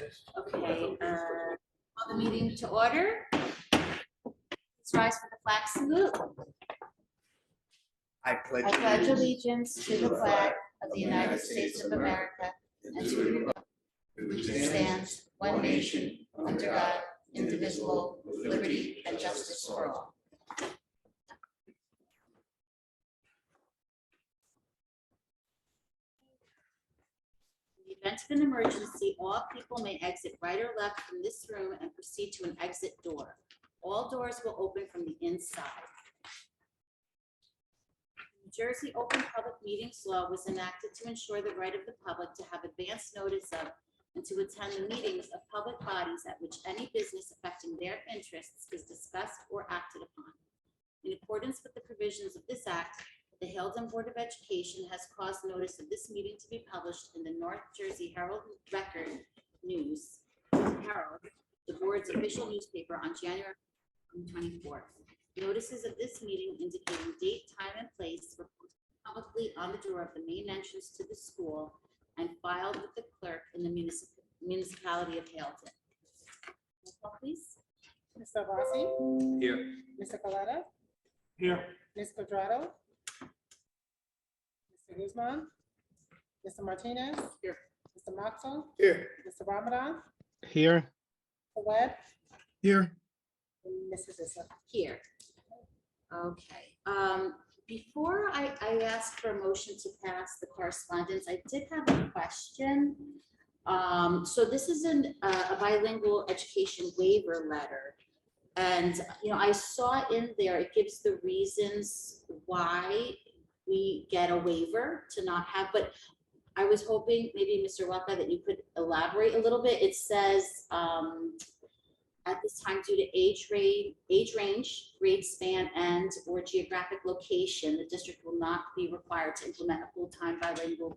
Okay, call the meeting to order. Let's rise for the flag salute. I I pledge allegiance to the flag of the United States of America and to the republic which stands one nation under God, indivisible, with liberty and justice for all. In the event of an emergency, all people may exit right or left from this room and proceed to an exit door. All doors will open from the inside. New Jersey Open Public Meetings Law was enacted to ensure the right of the public to have advance notice of and to attend the meetings of public bodies at which any business affecting their interests is discussed or acted upon. In accordance with the provisions of this act, the Haledon Board of Education has caused notice of this meeting to be published in the North Jersey Herald Record News Herald, the board's official newspaper, on January 24th. Notices of this meeting indicating date, time, and place were posted publicly on the door of the main entrance to the school and filed with the clerk in the municipality of Haledon. Roll call, please. Mr. Rossi? Here. Mr. Coletta? Here. Ms. Quadrado? Mr. Guzman? Mr. Martinez? Here. Mr. Moxell? Here. Mr. Ramadan? Here. Mr. Webb? Here. And Mrs. Issa. Here. Okay. Before I ask for a motion to pass the correspondence, I did have a question. So this is a bilingual education waiver letter. And, I saw in there, it gives the reasons why we get a waiver to not have, but I was hoping maybe, Mr. Waka, that you could elaborate a little bit. It says, at this time, due to age range, grade span, and or geographic location, the district will not be required to implement a full-time bilingual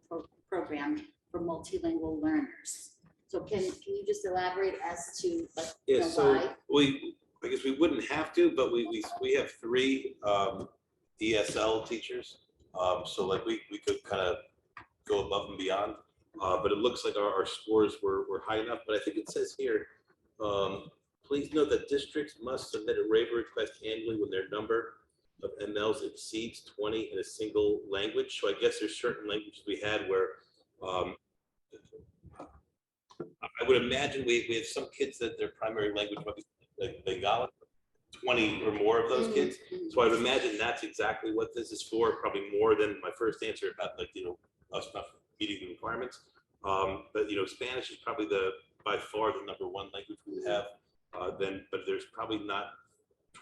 program for multilingual learners. So can you just elaborate as to So why? I guess we wouldn't have to, but we have 3 ESL teachers. So like we could kind of go above and beyond, but it looks like our scores were high enough. But I think it says here, please note that districts must submit a waiver request annually when their number of MLs exceeds 20 in a single language. So I guess there's certain languages we had where I would imagine we have some kids that their primary language might be like Bengali, 20 or more of those kids. So I would imagine that's exactly what this is for, probably more than my first answer about us not meeting the requirements. But Spanish is probably by far the #1 language we would have. But there's probably not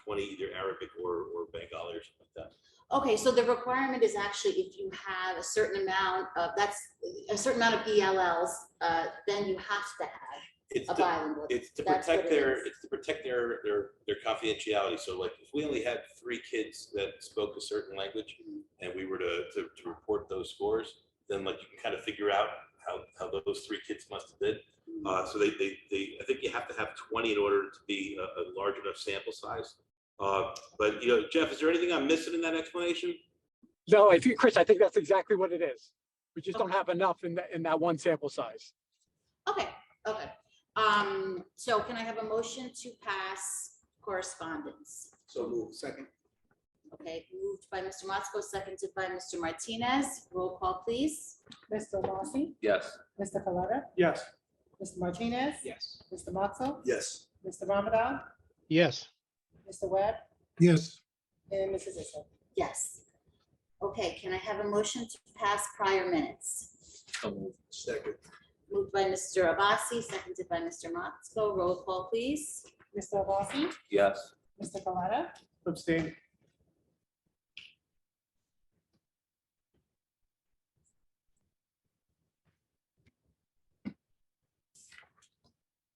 20 either Arabic or Bengali or something like that. Okay, so the requirement is actually if you have a certain amount of ELLs, then you have to have a bilingual. It's to protect their confidentiality. So like if we only had 3 kids that spoke a certain language and we were to report those scores, then like you can kind of figure out how those 3 kids must have did. So I think you have to have 20 in order to be a large enough sample size. But Jeff, is there anything I'm missing in that explanation? No, Chris, I think that's exactly what it is. We just don't have enough in that one sample size. Okay. So can I have a motion to pass correspondence? So move. Second. Okay, moved by Mr. Motzko, seconded by Mr. Martinez. Roll call, please. Mr. Rossi? Yes. Mr. Coletta? Yes. Mr. Martinez? Yes. Mr. Moxell? Yes. Mr. Ramadan? Yes. Mr. Webb? Yes. And Mrs. Issa. Yes. Okay, can I have a motion to pass prior minutes? Second. Moved by Mr. Abbasi, seconded by Mr. Motzko. Roll call, please. Mr. Rossi? Yes. Mr. Coletta? Abstain.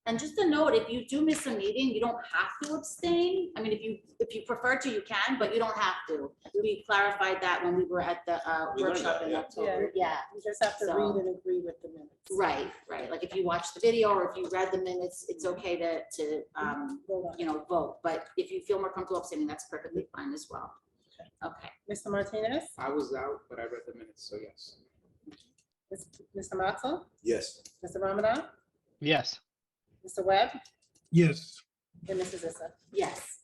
And just a note, if you do miss a meeting, you don't have to abstain. I mean, if you prefer to, you can, but you don't have to. We clarified that when we were at the We learned workshop that, in yeah. October. Yeah, You just have to So- read and agree with the minutes. right. Like if you watch the video or if you read the minutes, it's okay to Vote on it. vote. But if you feel more comfortable abstaining, that's perfectly fine as well. Okay. Mr. Martinez? I was out, but I read the minutes, so yes. Mr. Moxell? Yes. Mr. Ramadan? Yes. Mr. Webb, Yes. and Mrs. Issa. Yes.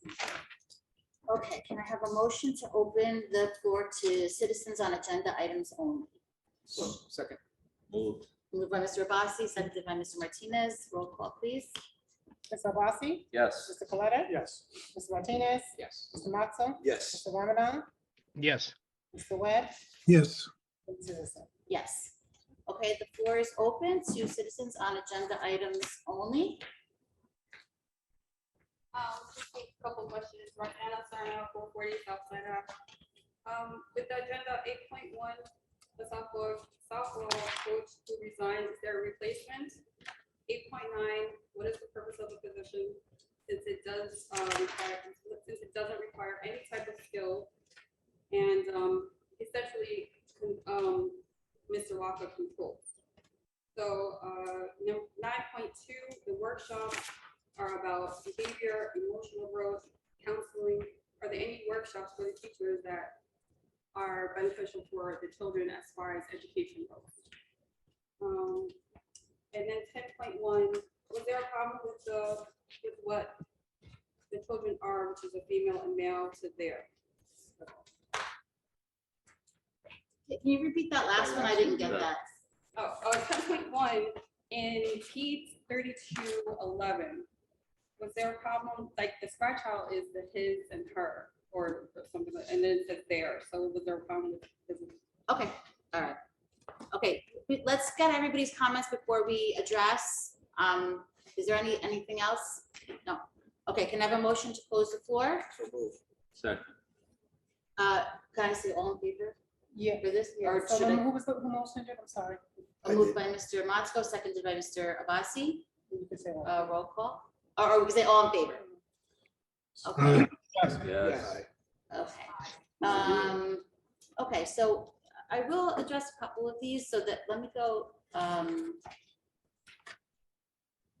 Okay, can I have a motion to open the floor to citizens on agenda items only? So, second. Moved. Moved by Mr. Abassi, seconded by Mr. Martinez. Roll call, please. Mr. Abassi, Yes. Mr. Coletta, Yes. Mr. Martinez, Yes. Mr. Matzo, Yes. Mr. Ramadan, Yes. Mr. Webb, Yes. and Mrs. Issa. Yes. Okay, the floor is open to citizens on agenda items only. Just a couple questions. Roxana Sarno, 440 South Side Ave. With the agenda 8.1, the softball coach who resigned, is there a replacement? 8.9, what is the purpose of the position? Since it doesn't require any type of skill, and essentially, Mr. Walker controls. So 9.2, the workshops are about behavior, emotional growth, counseling. Are there any workshops for the teachers that are beneficial for the children as far as education goes? And then 10.1, was there a problem with what the children are, which is a female and male to there? Can you repeat that last one? I didn't get that. 10.1 in Peds 3211. Was there a problem, like the scratch out is the his and her or something, and then it says there, so was there a problem with? Okay, all right. Okay, let's get everybody's comments before we address. Is there anything else? No. Okay, can I have a motion to close the floor? So move. Second. Can I say all in favor Yeah. for this? Yeah, Or so should I? who was the, who motioned it? I'm sorry. Moved by Mr. Motzko, seconded by Mr. Abassi. You can say that. Roll call. Or we can say all in favor. Okay, Yes. okay. Okay, so I will address a couple of these so that, let me go,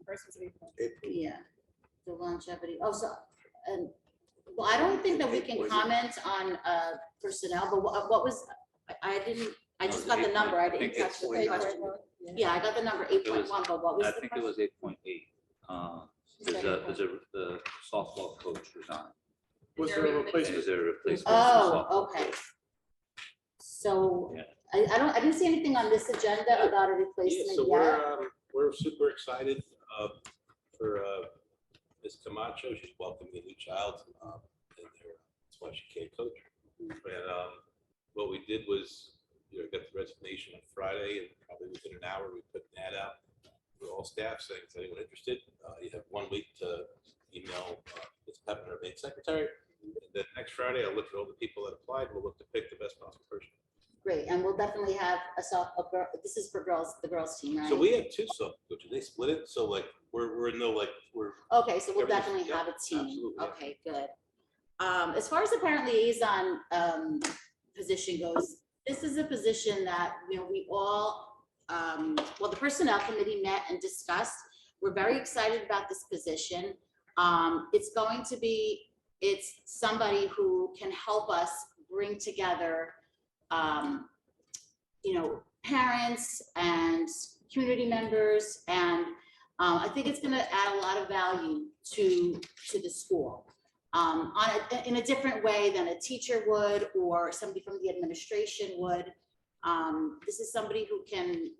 First was 8.1. yeah, the longevity. Oh, so, and, well, I don't think that we can comment on personnel, but what was, I didn't, I just got the number. I didn't catch the question. Yeah, I got the number 8.1, but what was I the think it question? was 8.8. The softball coach resigned. Was there a replacement? Is there a replacement? Oh, for okay. softball coach? So, Yeah. I didn't see anything on this agenda about a Yeah, replacement so yet. we're super excited for Ms. Camacho. She's welcoming a new child in there. That's why she can't coach. And what we did was, got the resignation on Friday, and probably within an hour, we put an ad out for all staff saying, is anyone interested? You have 1 week to email Ms. Pepin, our main secretary. And then next Friday, I'll look at all the people that applied. We'll look to pick the best possible person. Great, and we'll definitely have a girl, this is for girls, the girls team, right? So we have 2 sub coaches. They split it. So like we're in no like we're Okay, so we'll everything's- definitely yeah, have a team. absolutely, yeah. Okay, good. As far as the parent liaison position goes, this is a position that, we all, well, the personnel committee met and discussed. We're very excited about this position. It's somebody who can help us bring together parents and community members, and I think it's going to add a lot of value to the school in a different way than a teacher would or somebody from the administration would. This is somebody who can,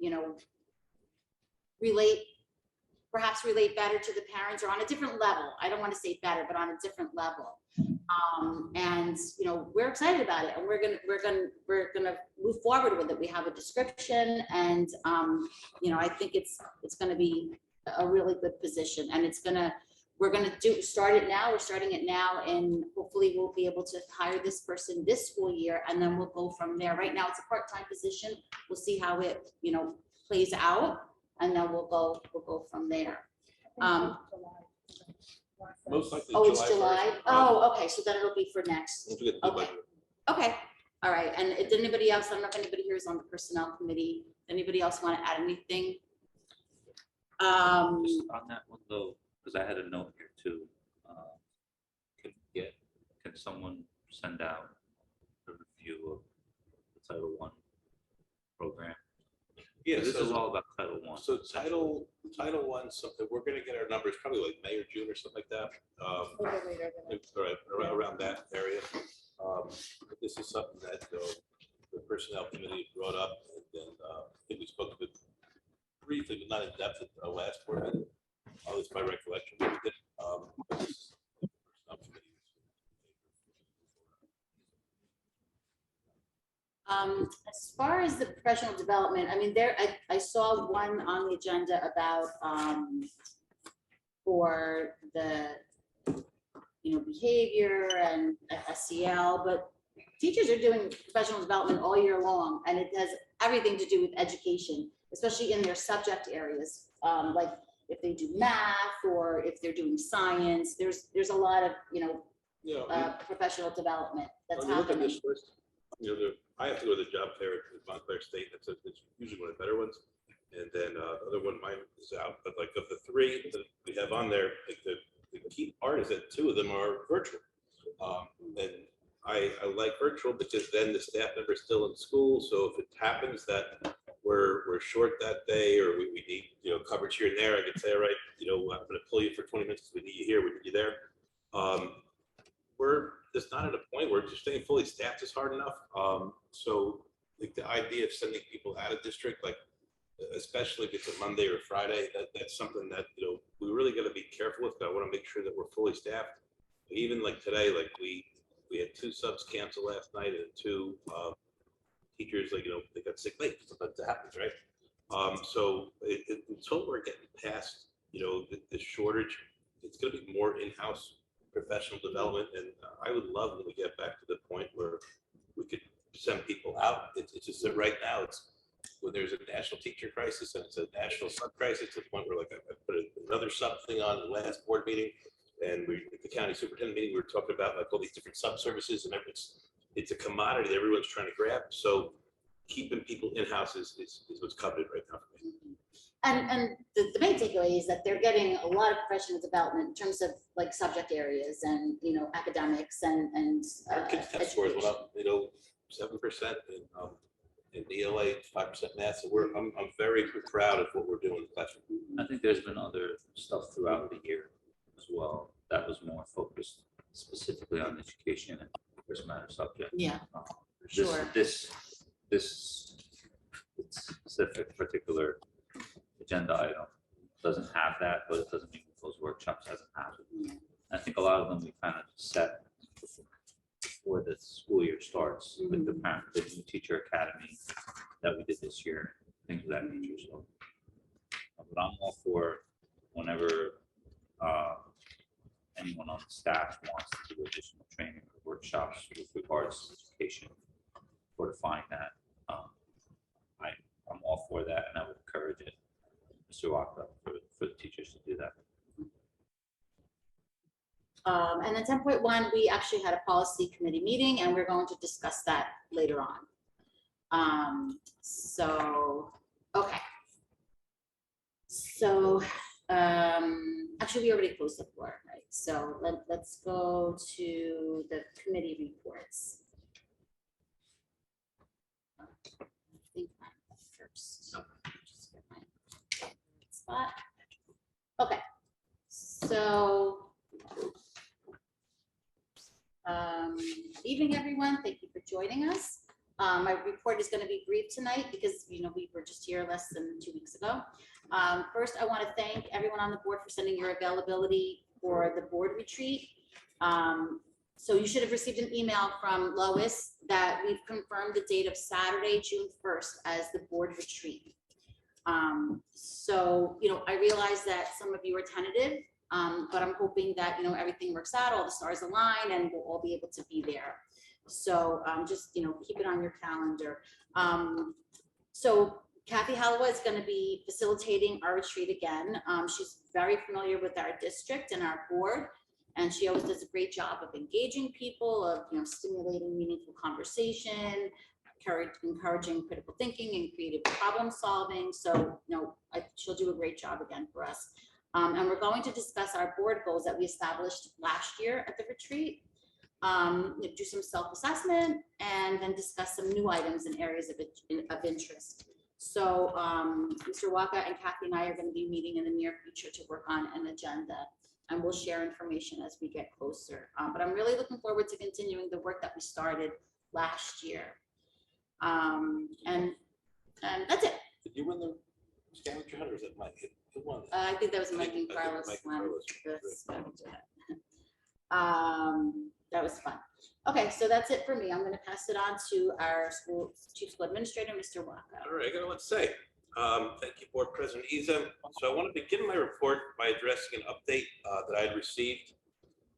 perhaps relate better to the parents or on a different level. I don't want to say better, but on a different level. And we're excited about it, and we're gonna move forward with it. We have a description, and I think it's gonna be a really good position, and we're gonna start it now. We're starting it now, and hopefully we'll be able to hire this person this school year, and then we'll go from there. Right now, it's a part-time position. We'll see how it plays out, and then we'll go from there. most likely Oh, it's July. 1st. Oh, okay. So then it'll be for next. Once we get the Okay. budget. Okay. All right. And if anybody else, I don't know if anybody here is on the personnel committee. Anybody else want to add anything? Just on that one though, because I had a note here too. Can someone send out a review of the Title I program? Yeah, This is so, all about Title I. so Title I, something, we're gonna get our numbers probably like May or June or something like that. A little bit later than that. Right, around that area. But this is something that the personnel committee brought up, and then I think we spoke a bit briefly, but not in depth at the last board meeting. At least my recollection. But we did, but this is the personnel committee. As far as the professional development, I mean, I saw one on the agenda about, for the, behavior and SEL, but teachers are doing professional development all year long, and it has everything to do with education, especially in their subject areas. Like if they do math or if they're doing science, there's a lot of, professional development that's When you look at happening. this list, I have to go to the job fair at Montclair State. It's usually one of the better ones. And then the other one, mine is out, but like of the three that we have on there, like the key part is that two of them are virtual. And I like virtual because then the staff member is still in school. So if it happens that we're short that day, or we need, coverage here and there, I can say, all right, I'm going to pull you for 20 minutes. We need you here, we need you there. We're just not at a point where just staying fully staffed is hard enough. So like the idea of sending people out of district, like especially if it's a Monday or Friday, that's something that, we really got to be careful with. I want to make sure that we're fully staffed. Even like today, like we had 2 subs cancel last night, and 2 teachers, like, they got sick late. Sometimes that happens, right? So until we're getting past, the shortage, it's going to be more in-house professional development. And I would love when we get back to the point where we could send people out. It's just that right now, it's when there's a national teacher crisis and it's a national sub crisis, to the point where, like, I put another sub thing on the last board meeting, and at the county superintendent meeting, we were talking about like all these different sub services, and it's a commodity that everyone's trying to grab. So keeping people in-house is what's coveted right now for me. And the main takeaway is that they're getting a lot of professional development in terms of like subject areas and, academics and Our kids' test scores went education. up, 7% in ELA, 5% math. So I'm very proud of what we're doing in the classroom. I think there's been other stuff throughout the year as well that was more focused specifically on education and first matter subject. Yeah, This- sure. This specific particular agenda item doesn't have that, but it doesn't mean those workshops hasn't happened. Yeah. I think a lot of them we kind of set before the school year starts, with the new teacher academy that we did this year, things of that nature. So, but I'm all for whenever anyone on the staff wants to do additional training or workshops with regards to education, fortifying that. I'm all for that, and I would encourage it, Mr. Walker, for the teachers to do that. And then 10.1, we actually had a policy committee meeting, and we're going to discuss that later on. Okay. So, actually, we already closed the floor, right? So let's go to the committee reports. I think I'm first. Just get my spot. Okay. So, evening, everyone. Thank you for joining us. My report is going to be brief tonight because, we were just here less than 2 weeks ago. First, I want to thank everyone on the board for sending your availability for the board retreat. So you should have received an email from Lois that we've confirmed the date of Saturday, June 1st as the board retreat. So, I realize that some of you are tentative, but I'm hoping that, everything works out, all the stars align, and we'll all be able to be there. So just, keep it on your calendar. So Kathy Holloway is going to be facilitating our retreat again. She's very familiar with our district and our board, and she always does a great job of engaging people, of, stimulating meaningful conversation, encouraging critical thinking and creative problem solving. So, she'll do a great job again for us. And we're going to discuss our board goals that we established last year at the retreat, do some self-assessment, and then discuss some new items and areas of interest. So Mr. Waka and Kathy and I are going to be meeting in the near future to work on an agenda, and we'll share information as we get closer. But I'm really looking forward to continuing the work that we started last year. And that's it. Did you win the scavenger hunt, or is that Mike? Who won? I think that was Mike and I think Carlos Mike and won Carlos. the scavenger hunt. That was fun. Okay, so that's it for me. I'm going to pass it on to our chief school administrator, Mr. Waka. All right, I got a lot to say. Thank you, Board President Isa. So I want to begin my report by addressing an update that I had received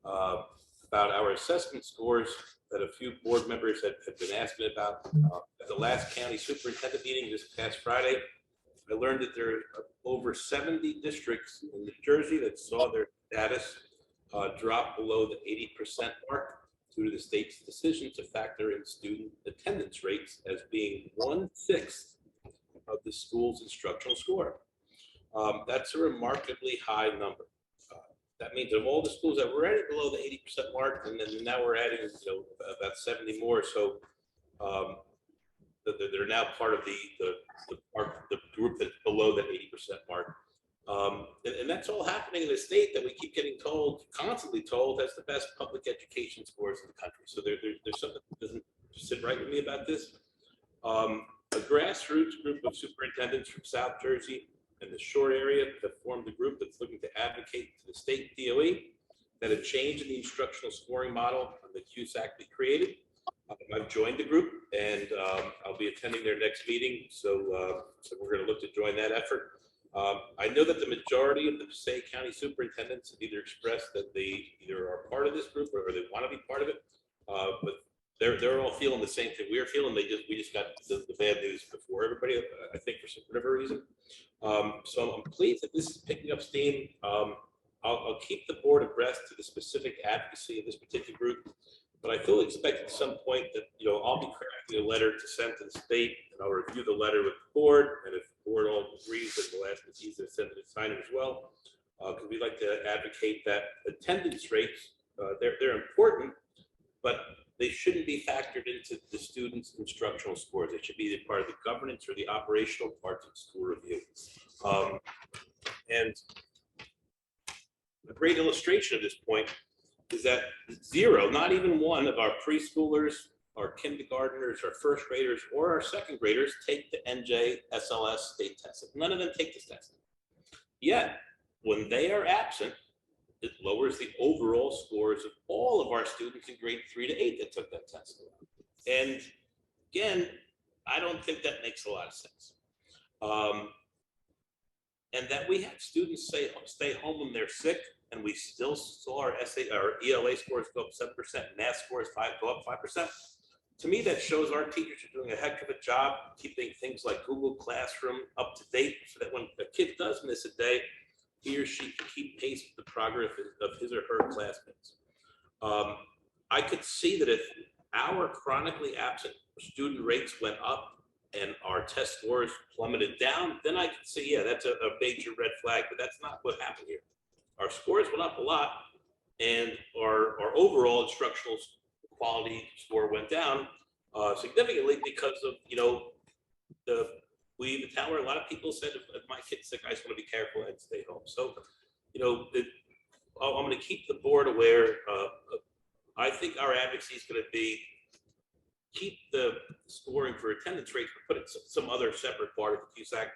about our assessment scores that a few board members had been asking about. At the last county superintendent meeting this past Friday, I learned that there are over 70 districts in New Jersey that saw their status drop below the 80% mark due to the state's decision to factor in student attendance rates as being 1/6 of the school's instructional score. That's a remarkably high number. That means of all the schools that were already below the 80% mark, and then now we're adding, about 70 more. So they're now part of the group that's below the 80% mark. And that's all happening in a state that we keep getting constantly told, has the best public education scores in the country. So there's something that doesn't sit right with me about this. A grassroots group of superintendents from South Jersey and the Shore area have formed a group that's looking to advocate to the state DOE that a change in the instructional scoring model on the CUSAC be created. I've joined the group, and I'll be attending their next meeting. So we're going to look to join that effort. I know that the majority of the Passaic County superintendents have either expressed that they either are part of this group or they want to be part of it. But they're all feeling the same thing we're feeling. We just got the bad news before everybody, I think, for whatever reason. So I'm pleased that this is picking up steam. I'll keep the board abreast to the specific advocacy of this particular group, but I fully expect at some point that I'll be crafting a letter to send to the state, and I'll review the letter with the board, and if the board all agrees, then we'll ask Ms. Isa to send it and sign it as well, because we'd like to advocate that attendance rates, they're important, but they shouldn't be factored into the students' instructional scores. They should be either part of the governance or the operational parts of school review. And a great illustration of this point is that zero, not even one of our preschoolers, our kindergartners, our first graders, or our second graders take the NJ SLS state test. None of them take this test. Yet, when they are absent, it lowers the overall scores of all of our students in grade 3 to 8 that took that test. And again, I don't think that makes a lot of sense. And that we have students stay home when they're sick, and we still saw our ELA scores go up 7%, math scores go up 5%. To me, that shows our teachers are doing a heck of a job keeping things like Google Classroom up to date, so that when a kid does miss a day, he or she can keep pace with the progress of his or her classmates. I could see that if our chronically absent student rates went up and our test scores plummeted down, then I could see, yeah, that's a major red flag, but that's not what happened here. Our scores went up a lot, and our overall instructional quality score went down significantly because of, we leave the town where a lot of people said, if my kid's sick, I just want to be careful and stay home. So, I'm going to keep the board aware. I think our advocacy is going to be keep the scoring for attendance rates, but put it some other separate part of the CUSAC.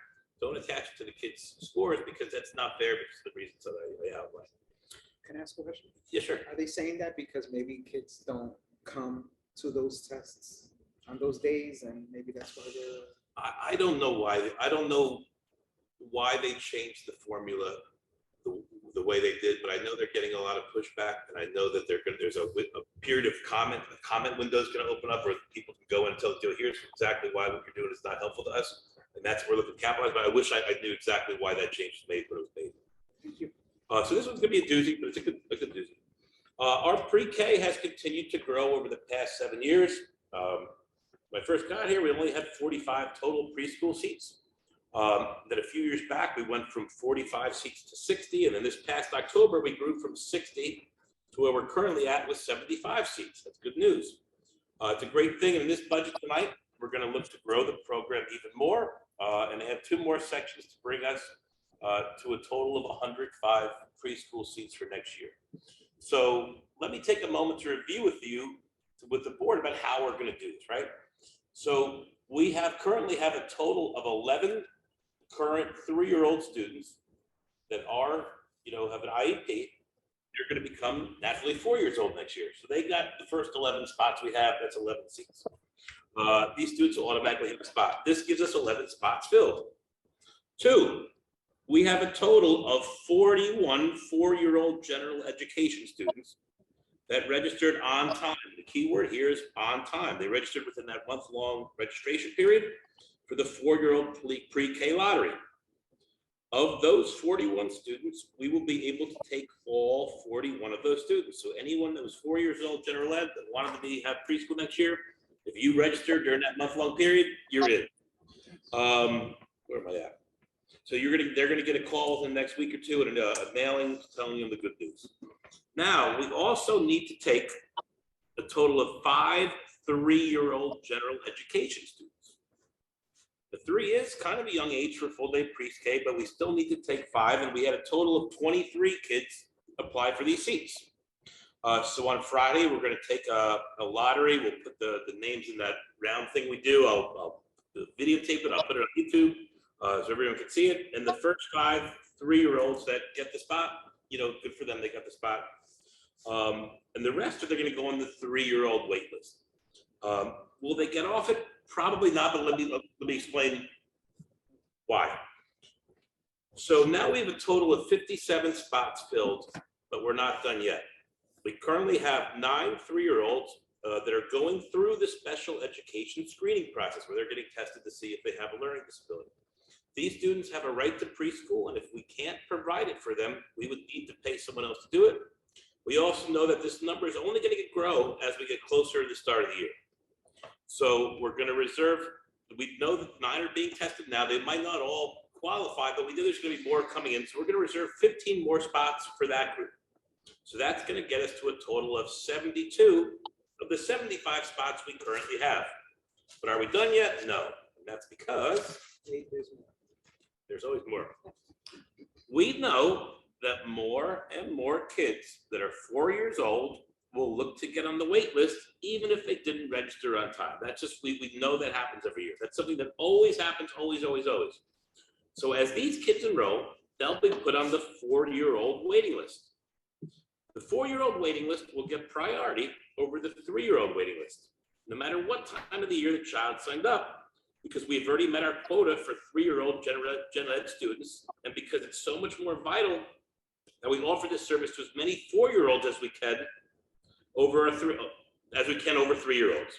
Don't attach it to the kids' scores, because that's not fair because of the reasons that I outlined. Can I ask a question? Yeah, sure. Are they saying that because maybe kids don't come to those tests on those days, and maybe that's why they're... I don't know why. I don't know why they changed the formula the way they did, but I know they're getting a lot of pushback, and I know that there's a period of comment window is going to open up where people can go in and tell, here's exactly why what you're doing is not helpful to us, and that's where we're looking to capitalize. But I wish I knew exactly why that change was made when it was made. Thank you. So this one's going to be a doozy, but it's a good doozy. Our pre-K has continued to grow over the past 7 years. When I first got here, we only had 45 total preschool seats. Then a few years back, we went from 45 seats to 60. And then this past October, we grew from 60 to where we're currently at with 75 seats. That's good news. It's a great thing. And in this budget tonight, we're going to look to grow the program even more. And they have 2 more sections to bring us to a total of 105 preschool seats for next year. So let me take a moment to review with you, with the board, about how we're going to do this, right? So we currently have a total of 11 current 3-year-old students that are, have an IEP. They're going to become naturally 4 years old next year. So they got the first 11 spots we have. That's 11 seats. These students will automatically have a spot. This gives us 11 spots filled. 2, we have a total of 41 4-year-old general education students that registered on time. The key word here is on time. They registered within that month-long registration period for the 4-year-old pre-K lottery. Of those 41 students, we will be able to take all 41 of those students. So anyone that was 4 years old, general ed, that wanted to have preschool next year, if you registered during that month-long period, you're in. Where am I at? So they're gonna get a call within the next week or 2 and a mailing telling them the good news. Now, we also need to take a total of 5 3-year-old general education students. The 3 is kind of a young age for full-day pre-K, but we still need to take 5, and we had a total of 23 kids apply for these seats. So on Friday, we're going to take a lottery. We'll put the names in that round thing we do. I'll videotape it. I'll put it on YouTube so everyone can see it. And the first 5 3-year-olds that get the spot, good for them. They got the spot. And the rest they're going to go on the 3-year-old wait list. Will they get off it? Probably not, but let me explain why. So now we have a total of 57 spots filled, but we're not done yet. We currently have 9 3-year-olds that are going through the special education screening process where they're getting tested to see if they have a learning disability. These students have a right to preschool, and if we can't provide it for them, we would need to pay someone else to do it. We also know that this number is only going to grow as we get closer to the start of the year. So we're going to reserve, we know that 9 are being tested now. They might not all qualify, but we know there's going to be more coming in. So we're going to reserve 15 more spots for that group. So that's going to get us to a total of 72 of the 75 spots we currently have. But are we done yet? No. And that's because there's always more. We know that more and more kids that are 4 years old will look to get on the wait list, even if they didn't register on time. That's just, we know that happens every year. That's something that always happens, always, always, always. So as these kids enroll, they'll be put on the 4-year-old waiting list. The 4-year-old waiting list will get priority over the 3-year-old waiting list, no matter what time of the year the child signed up, because we've already met our quota for 3-year-old general ed students, and because it's so much more vital that we offer this service to as many 4-year-olds as we can over 3-year-olds.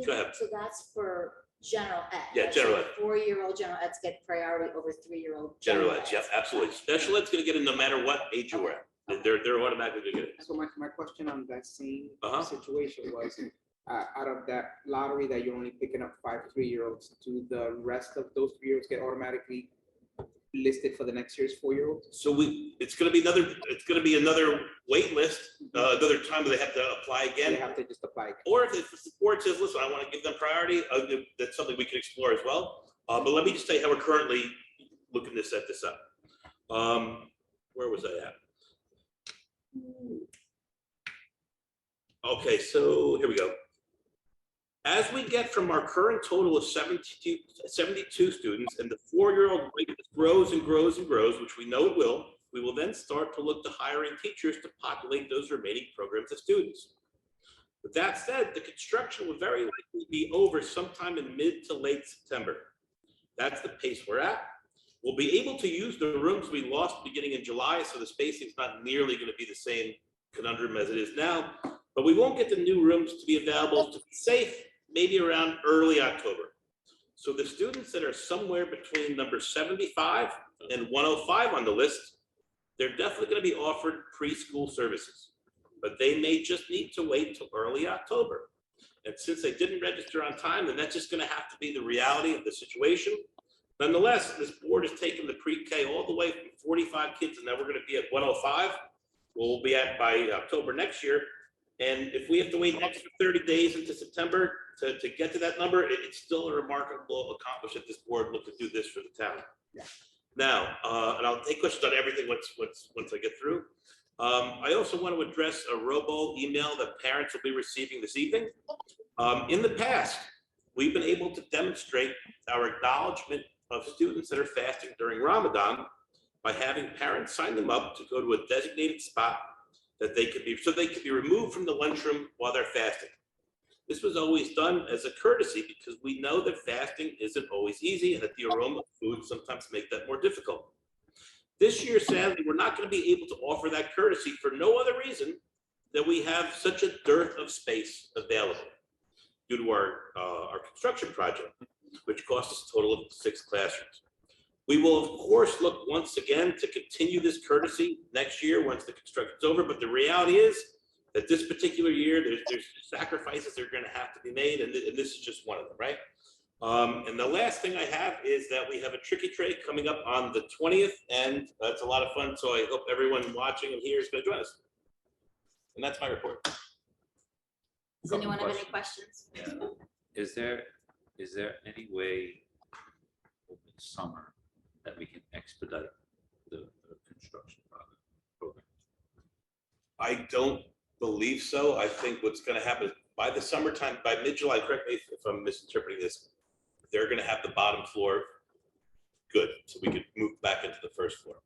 Go ahead. So that's for general ed. Yeah, general ed. 4-year-old general eds get priority over 3-year-old. General ed, yes, absolutely. Special ed's going to get it no matter what age you are. They're automatically going to get it. So my question on that same Uh-huh. situation was, out of that lottery that you're only picking up 5 3-year-olds, do the rest of those 3-year-olds get automatically listed for the next year's 4-year-olds? So it's going to be another wait list, another time that they have to apply They again. have to just apply. Or if the board says, listen, I want to give them priority, that's something we can explore as well. But let me just tell you how we're currently looking to set this up. Where was I at? Okay, so here we go. As we get from our current total of 72 students, and the 4-year-old rate grows and grows and grows, which we know it will, we will then start to look to hiring teachers to populate those remaining programs of students. With that said, the construction will very likely be over sometime in mid to late September. That's the pace we're at. We'll be able to use the rooms we lost beginning in July, so the spacing is not nearly going to be the same conundrum as it is now, but we won't get the new rooms to be available to be safe maybe around early October. So the students that are somewhere between number 75 and 105 on the list, they're definitely going to be offered preschool services, but they may just need to wait till early October. And since they didn't register on time, then that's just going to have to be the reality of the situation. Nonetheless, this board has taken the pre-K all the way from 45 kids, and now we're going to be at 105. We'll be at by October next year. And if we have to wait an extra 30 days into September, to get to that number, it's still a remarkable accomplishment this board looked to do this for the town. Yeah. Now, and I'll take questions on everything once I get through. I also want to address a robo email that parents will be receiving this evening. In the past, we've been able to demonstrate our acknowledgement of students that are fasting during Ramadan by having parents sign them up to go to a designated spot that they could be removed from the lunchroom while they're fasting. This was always done as a courtesy because we know that fasting isn't always easy and that the aroma of food sometimes make that more difficult. This year, sadly, we're not going to be able to offer that courtesy for no other reason than we have such a dearth of space available due to our construction project, which cost us a total of 6 classrooms. We will, of course, look once again to continue this courtesy next year once the construction's over, but the reality is that this particular year, there's sacrifices that are going to have to be made, and this is just one of them, right? And the last thing I have is that we have a tricky tray coming up on the 20th, and that's a lot of fun, so I hope everyone watching and here is going to join us. And that's my report. Does anyone have any questions? Yeah. Is there any way over the summer that we can expedite the construction program? I don't believe so. I think what's going to happen is by the summertime, by mid-July, correct me if I'm misinterpreting this, they're going to have the bottom floor good, so we could move back into the first floor.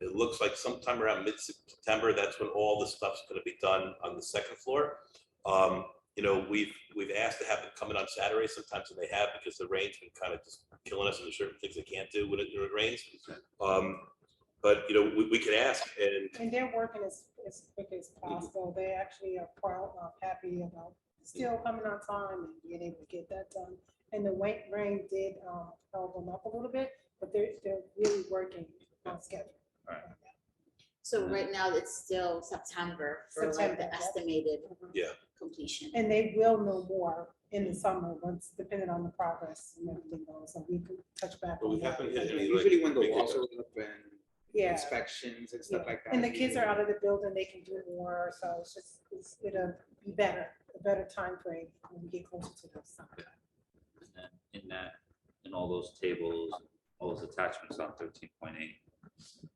It looks like sometime around mid-September, that's when all the stuff's going to be done on the second floor. You know, we've asked to have them come in on Saturday sometimes, and they have, because the rain's been kind of just killing us, and there's certain things they can't do when it rains. But you know, we could ask, And they're working as quick as possible. They actually are proud, happy about still coming on time and being able to get that done. And the rain did help them up a little bit, but they're really working on schedule. Right. So right now, it's still September for like September, the yep. estimated yeah. completion. And they will know more in the summer once, depending on the progress and everything goes. So we can touch back But on we that. haven't hit any. Usually when the big walls are hiccups. up and Yeah. inspections and stuff Yeah. like that. And the kids are out of the building, they can do more, so it's just, it'll be better, a better time frame when we get closer to the summer. And then in all those tables, all those attachments on 13.8,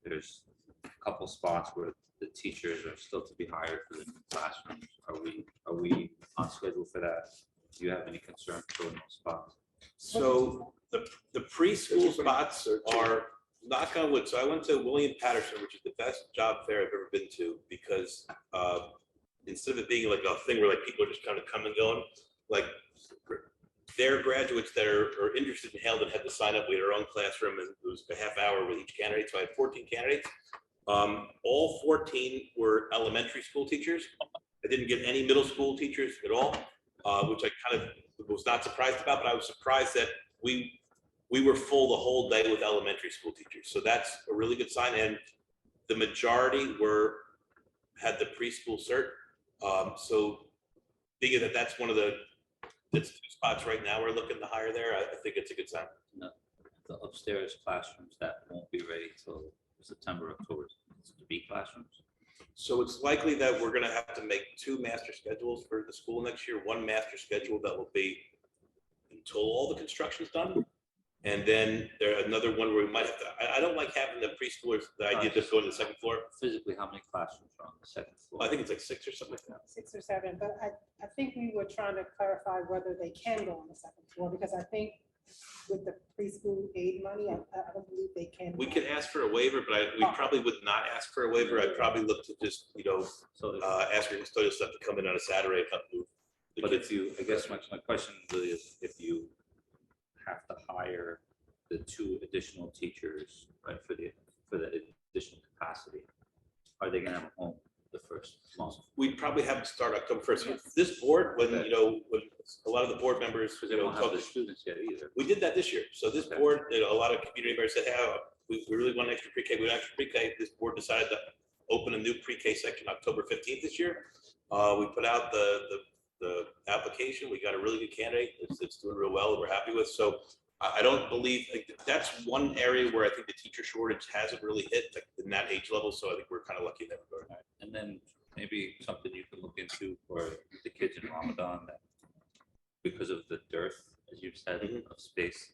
there's a couple spots where the teachers are still to be hired for the new classrooms. Are we on schedule for that? Do you have any concern for those spots? So the preschool spots are, knock on wood. So I went to William Patterson, which is the best job fair I've ever been to, because instead of it being like a thing where like people are just kind of coming and going, like their graduates that are interested in Haledon had to sign up. We had our own classroom, and it was a half hour with each candidate. So I had 14 candidates. All 14 were elementary school teachers. I didn't get any middle school teachers at all, which I kind of was not surprised about, but I was surprised that we were full the whole day with elementary school teachers. So that's a really good sign. And the majority had the preschool cert. So being that that's one of the 2 spots right now we're looking to hire there, I think it's a good sign. No, the upstairs classrooms that won't be ready till September, October, to be classrooms. So it's likely that we're gonna have to make 2 master schedules for the school next year. One master schedule that will be until all the construction's done. And then another one where we might have to, I don't like having the preschoolers, the idea of going to the second floor. Physically, how many classrooms are on the second floor? I think it's like 6 or something like that. 6 or 7, but I think we were trying to clarify whether they can go on the second floor, because I think with the preschool aid money, I don't believe they can. We could ask for a waiver, but we probably would not ask for a waiver. I'd probably look to just, So ask your custodial staff to come in on a Saturday and help move the but kids. if you, I guess my question really is, if you have to hire the 2 additional teachers, right, for the additional capacity, are they gonna have a home the first month? We'd probably have to start October 1st. This board, when a lot of the board members, Because they don't have the students yet either. we did that this year. So this Okay. board, a lot of community members said, hey, we really want extra pre-K. We want extra pre-K. This board decided to open a new pre-K section October 15th this year. We put out the application. We got a really good candidate. It's doing real well. We're happy with. So I don't believe, that's one area where I think the teacher shortage hasn't really hit in that age level. So I think we're kind of lucky in that regard. Right. And then maybe something you can look into for the kids in Ramadan, that because of the dearth, as you've said, Mhm. of space.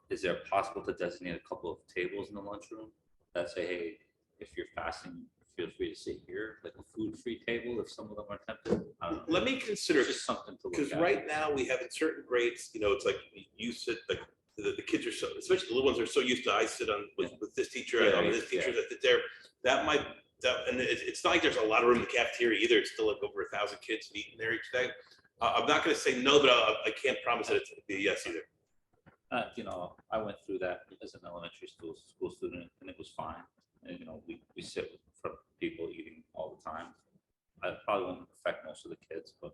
Is there possible to designate a couple of tables in the lunchroom that say, hey, if you're fasting, feel free to sit here, like a food-free table if some of them are tempted? I don't know. Let me consider, It's just something to look because at. right now we have in certain grades, it's like you sit, like the kids are so, especially the little ones are so used to, I sit on with this teacher, Yeah, I know this teacher that there, that might, and it's not like there's a lot of room in the cafeteria either. It's still like over 1,000 kids eating there each day. I'm not going to say no, but I can't promise that it's be a yes either. I went through that as an elementary school student, and it was fine. And we sit with front people eating all the time. I probably won't affect most of the kids, but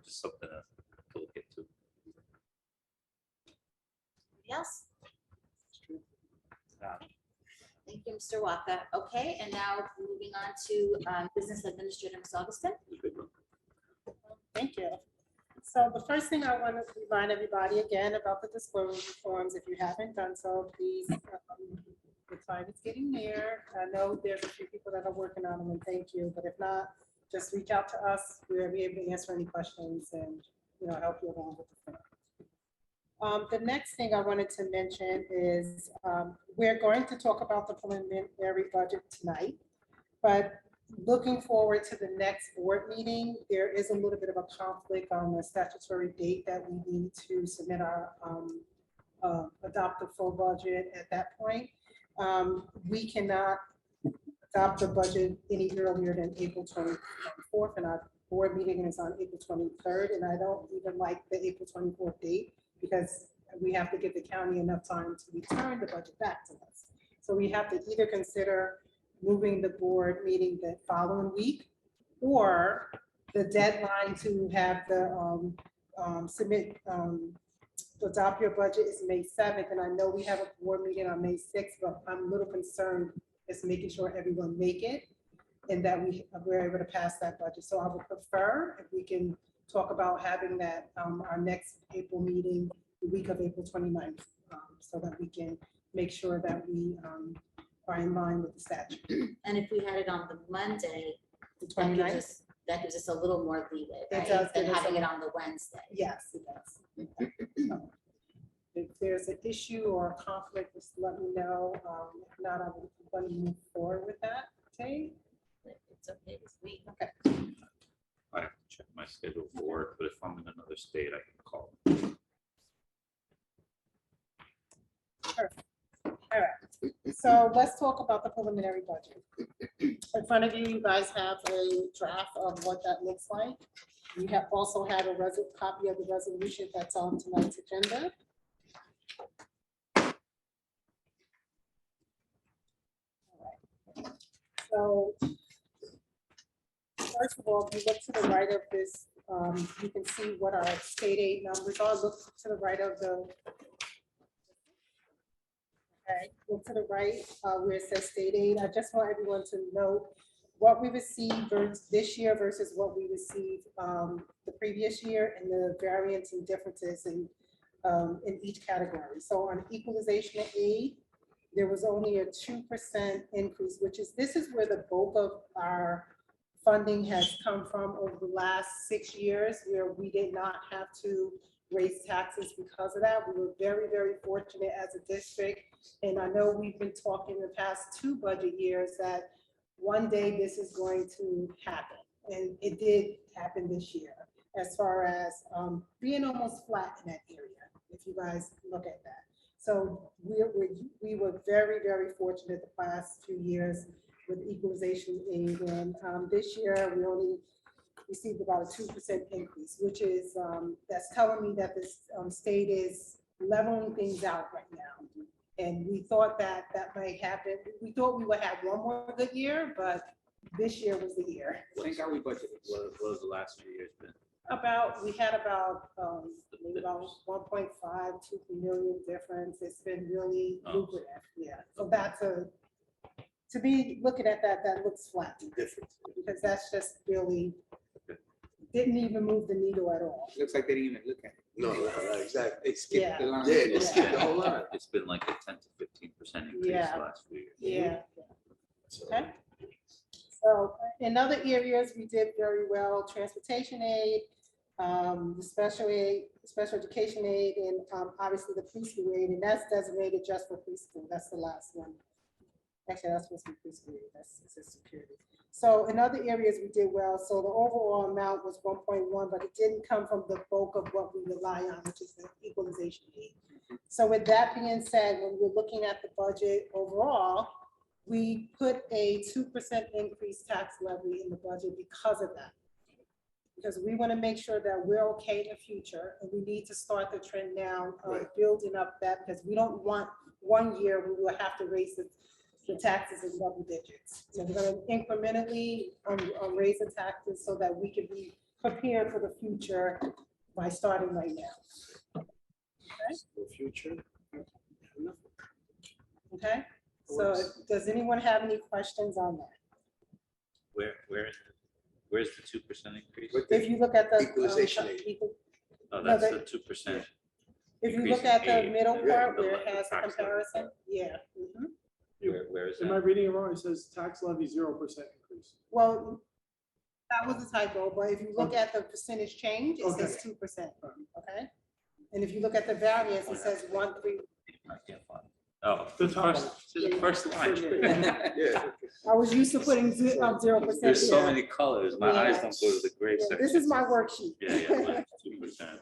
just something to look into. Yes, Yeah. thank you, Mr. Walker. Okay, and now moving on to Business Administrator, Ms. Augustin. Thank you. So the first thing I want to remind everybody again about the disclosure forms. If you haven't done so, please, the time is getting near. I know there's a few people that are working on them, and thank you. But if not, just reach out to us. We'll be able to answer any questions and help you along with the form. The next thing I wanted to mention is we're going to talk about the preliminary budget tonight, but looking forward to the next board meeting, there is a little bit of a conflict on the statutory date that we need to submit our adopt the full budget at that point. We cannot adopt the budget any earlier than April 24th, and our board meeting is on April 23rd, and I don't even like the April 24th date because we have to give the county enough time to return the budget back to us. So we have to either consider moving the board meeting the following week, or the deadline to have the submit, adopt your budget is May 7th. And I know we have a board meeting on May 6th, but I'm a little concerned is making sure everyone make it and that we're able to pass that budget. So I would prefer if we can talk about having that our next April meeting, the week of April 29th, so that we can make sure that we are in line with the statute. And if we had it on the Monday, The that gives 29th? us, that gives us a little more leeway, It right? does Than give us having a- it on the Wednesday. Yes, it does. If there's an issue or a conflict, just let me know. If not, I will want to move forward with that. Okay. It's okay this week. Okay. I have to check my schedule for work, but if I'm in another state, I can call. All right. So let's talk about the preliminary budget. In front of you, you guys have a draft of what that looks like. We have also had a copy of the resolution that's on tonight's agenda. So first of all, if you look to the right of this, you can see what our state aid numbers are. Look to the right of the. Okay, look to the right where it says state aid. I just want everyone to know what we received this year versus what we received the previous year, and the variance and differences in each category. So on equalization aid, there was only a 2% increase, this is where the bulk of our funding has come from over the last 6 years, where we did not have to raise taxes because of that. We were very, very fortunate as a district. And I know we've been talking the past 2 budget years that one day this is going to happen. And it did happen this year, as far as being almost flat in that area, if you guys look at that. So we were very, very fortunate the past 2 years with equalization aid. And this year we only received about a 2% increase, which is, that's telling me that this state is leveling things out right now. And we thought that might happen. We thought we would have one more good year, but this year was the year. Thank God we budgeted. What was the last 2 years been? We had about maybe about 1.5, 2 million difference. It's been really lucrative. Yeah. So that's to be looking at that looks flat. Different. Because that's just really, didn't even move the needle at all. Looks like they didn't even look at it. No, exactly. They skipped the line. Yeah, they skipped the whole Yeah. line. It's been like a 10 to 15% increase Yeah. the last few years. Yeah. So, Okay. So in other areas, we did very well. Transportation aid, the special aid, special education aid, and obviously the preschool aid, and that's designated just for preschool. That's the last one. Actually, that's supposed to be preschool aid. That's it says security. So in other areas, we did well. So the overall amount was 1.1, but it didn't come from the bulk of what we rely on, which is the equalization aid. So with that being said, when we're looking at the budget overall, we put a 2% increase tax levy in the budget because of that. Because we want to make sure that we're okay in the future, and we need to start the trend now of building up that, because we don't want 1 year we will have to raise the taxes in double digits. So we're going to incrementally raise the taxes so that we can be prepared for the future by starting right now. For future. Okay, so does anyone have any questions on that? Where's the 2% increase? If you look at the Equalization aid. Oh, no, that's the 2%. if you increase look in at the aid, middle and part the where it le- has the tax levy. comparison, yeah. Mhm. Where is Am I that? reading it wrong? It says tax levy 0% increase. Well, that was a typo, but if you look at the percentage change, it says Okay. 2%, okay? And if you look at the variance, it says 1.3. I can't find it. Oh, The the top first line. Yeah. I was used to putting 0%. There's so yeah. many colors. My eyes Yeah. don't go to the gray Yeah, section. this is my worksheet. Yeah, mine's 2%.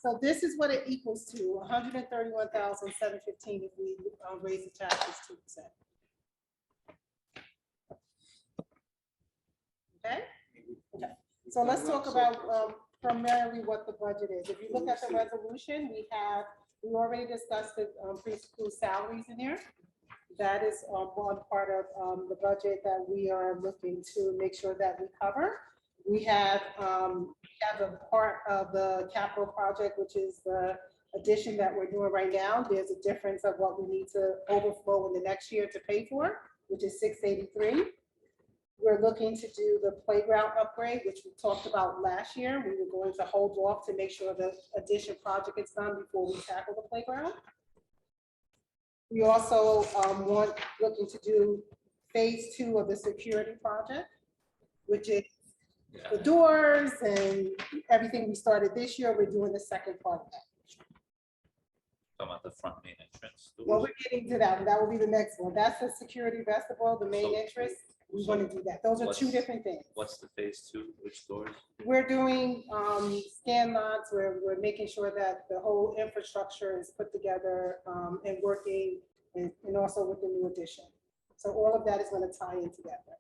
So this is what it equals to, 131,715 if we raise the taxes 2%. Okay? Okay. So let's talk about primarily what the budget is. If you look at the resolution, we already discussed the preschool salaries in there. That is one part of the budget that we are looking to make sure that we cover. We have a part of the capital project, which is the addition that we're doing right now. There's a difference of what we need to overflow in the next year to pay for, which is 683. We're looking to do the playground upgrade, which we talked about last year. We were going to hold off to make sure the addition project is done before we tackle the playground. We also looking to do phase 2 of the security project, which is the doors and everything we started this year. We're doing the second part of that. Talking about the front main entrance. Well, we're getting to that. That will be the next one. That's the security vestibule, the main So- entrance. We want to do that. Those are two What's- different things. What's the phase 2? Which doors? We're doing scan lots, we're making sure that the whole infrastructure is put together and working, and also with the new addition. So all of that is going to tie in together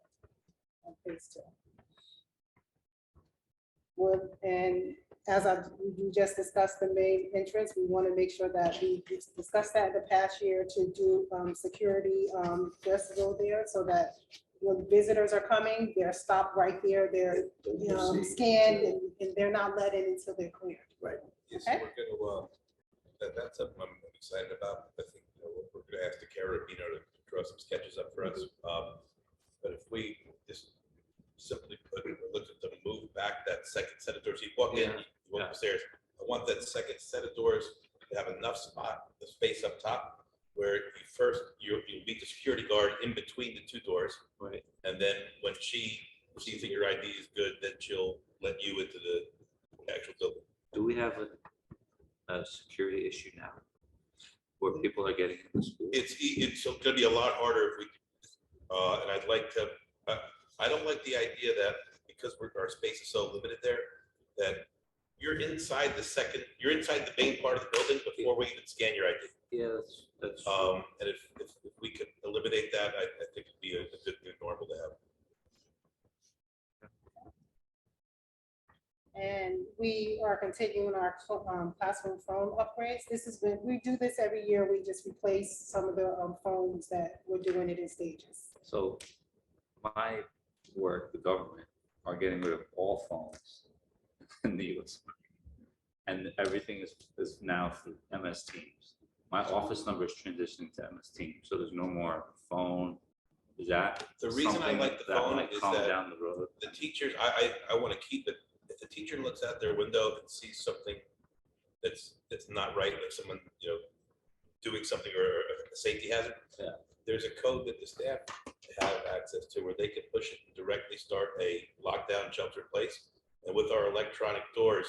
on phase 2. And as we just discussed the main entrance, we want to make sure that we discussed that in the past year to do security vestibule there, so that when visitors are coming, they're stopped right there, they're scanned, and they're not let in until they're cleared. Yes, Okay. we're gonna, that's something I'm excited about. I think we're gonna ask the Carabiner to draw some sketches up for us. But if we just simply look at them, move back that second set of doors, you walk in, you walk upstairs. I want that second set of doors to have enough space up top where you meet the security guard in between the two doors. Right. And then when she sees that your ID is good, then she'll let you into the actual building. Do we have a security issue now where people are getting into school? It's gonna be a lot harder if we, and I'd like to, I don't like the idea that because our space is so limited there, that you're inside the main part of the building before we even scan your ID. Yeah, that's. And if we could eliminate that, I think it'd be a good new normal to have. And we are continuing our classroom phone upgrades. We do this every year. We just replace some of the phones that we're doing it in stages. So my work, the government, are getting rid of all phones in the US. And everything is now through MS Teams. My office number is transitioning to MS Teams, so there's no more phone. Is that The reason I something like the that phone might is come that down the road? the teachers, I want to keep it. If the teacher looks out their window and sees something that's not right, like someone, doing something or a safety hazard, there's a code that the staff have access to where they can push it and directly start a lockdown shelter in place. And with our electronic doors,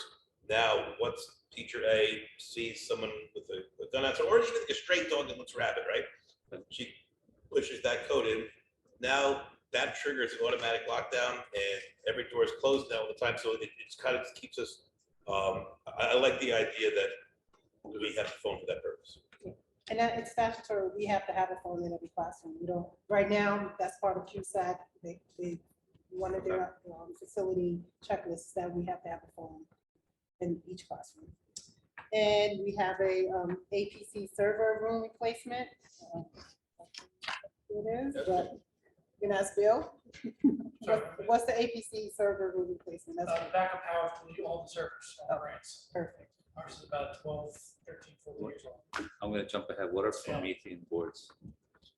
now once teacher A sees someone with a gun outside, or even a stray dog that looks rabid, right? She pushes that code in. Now that triggers an automatic lockdown, and every door is closed now all the time. So it's kind of keeps us. I like the idea that we have a phone for that purpose. And that it's statutory, we have to have a phone in every classroom. We don't, right now, that's part of QSAC. One of their facility checklists that we have to have a phone in each classroom. And we have a APC server room replacement. It is, but you can ask Bill. What's the APC server room replacement? That's Backup power for all the servers, all the brands. perfect. Ours is about 12, 13, 14 years old. I'm gonna jump ahead. What are Promethean boards?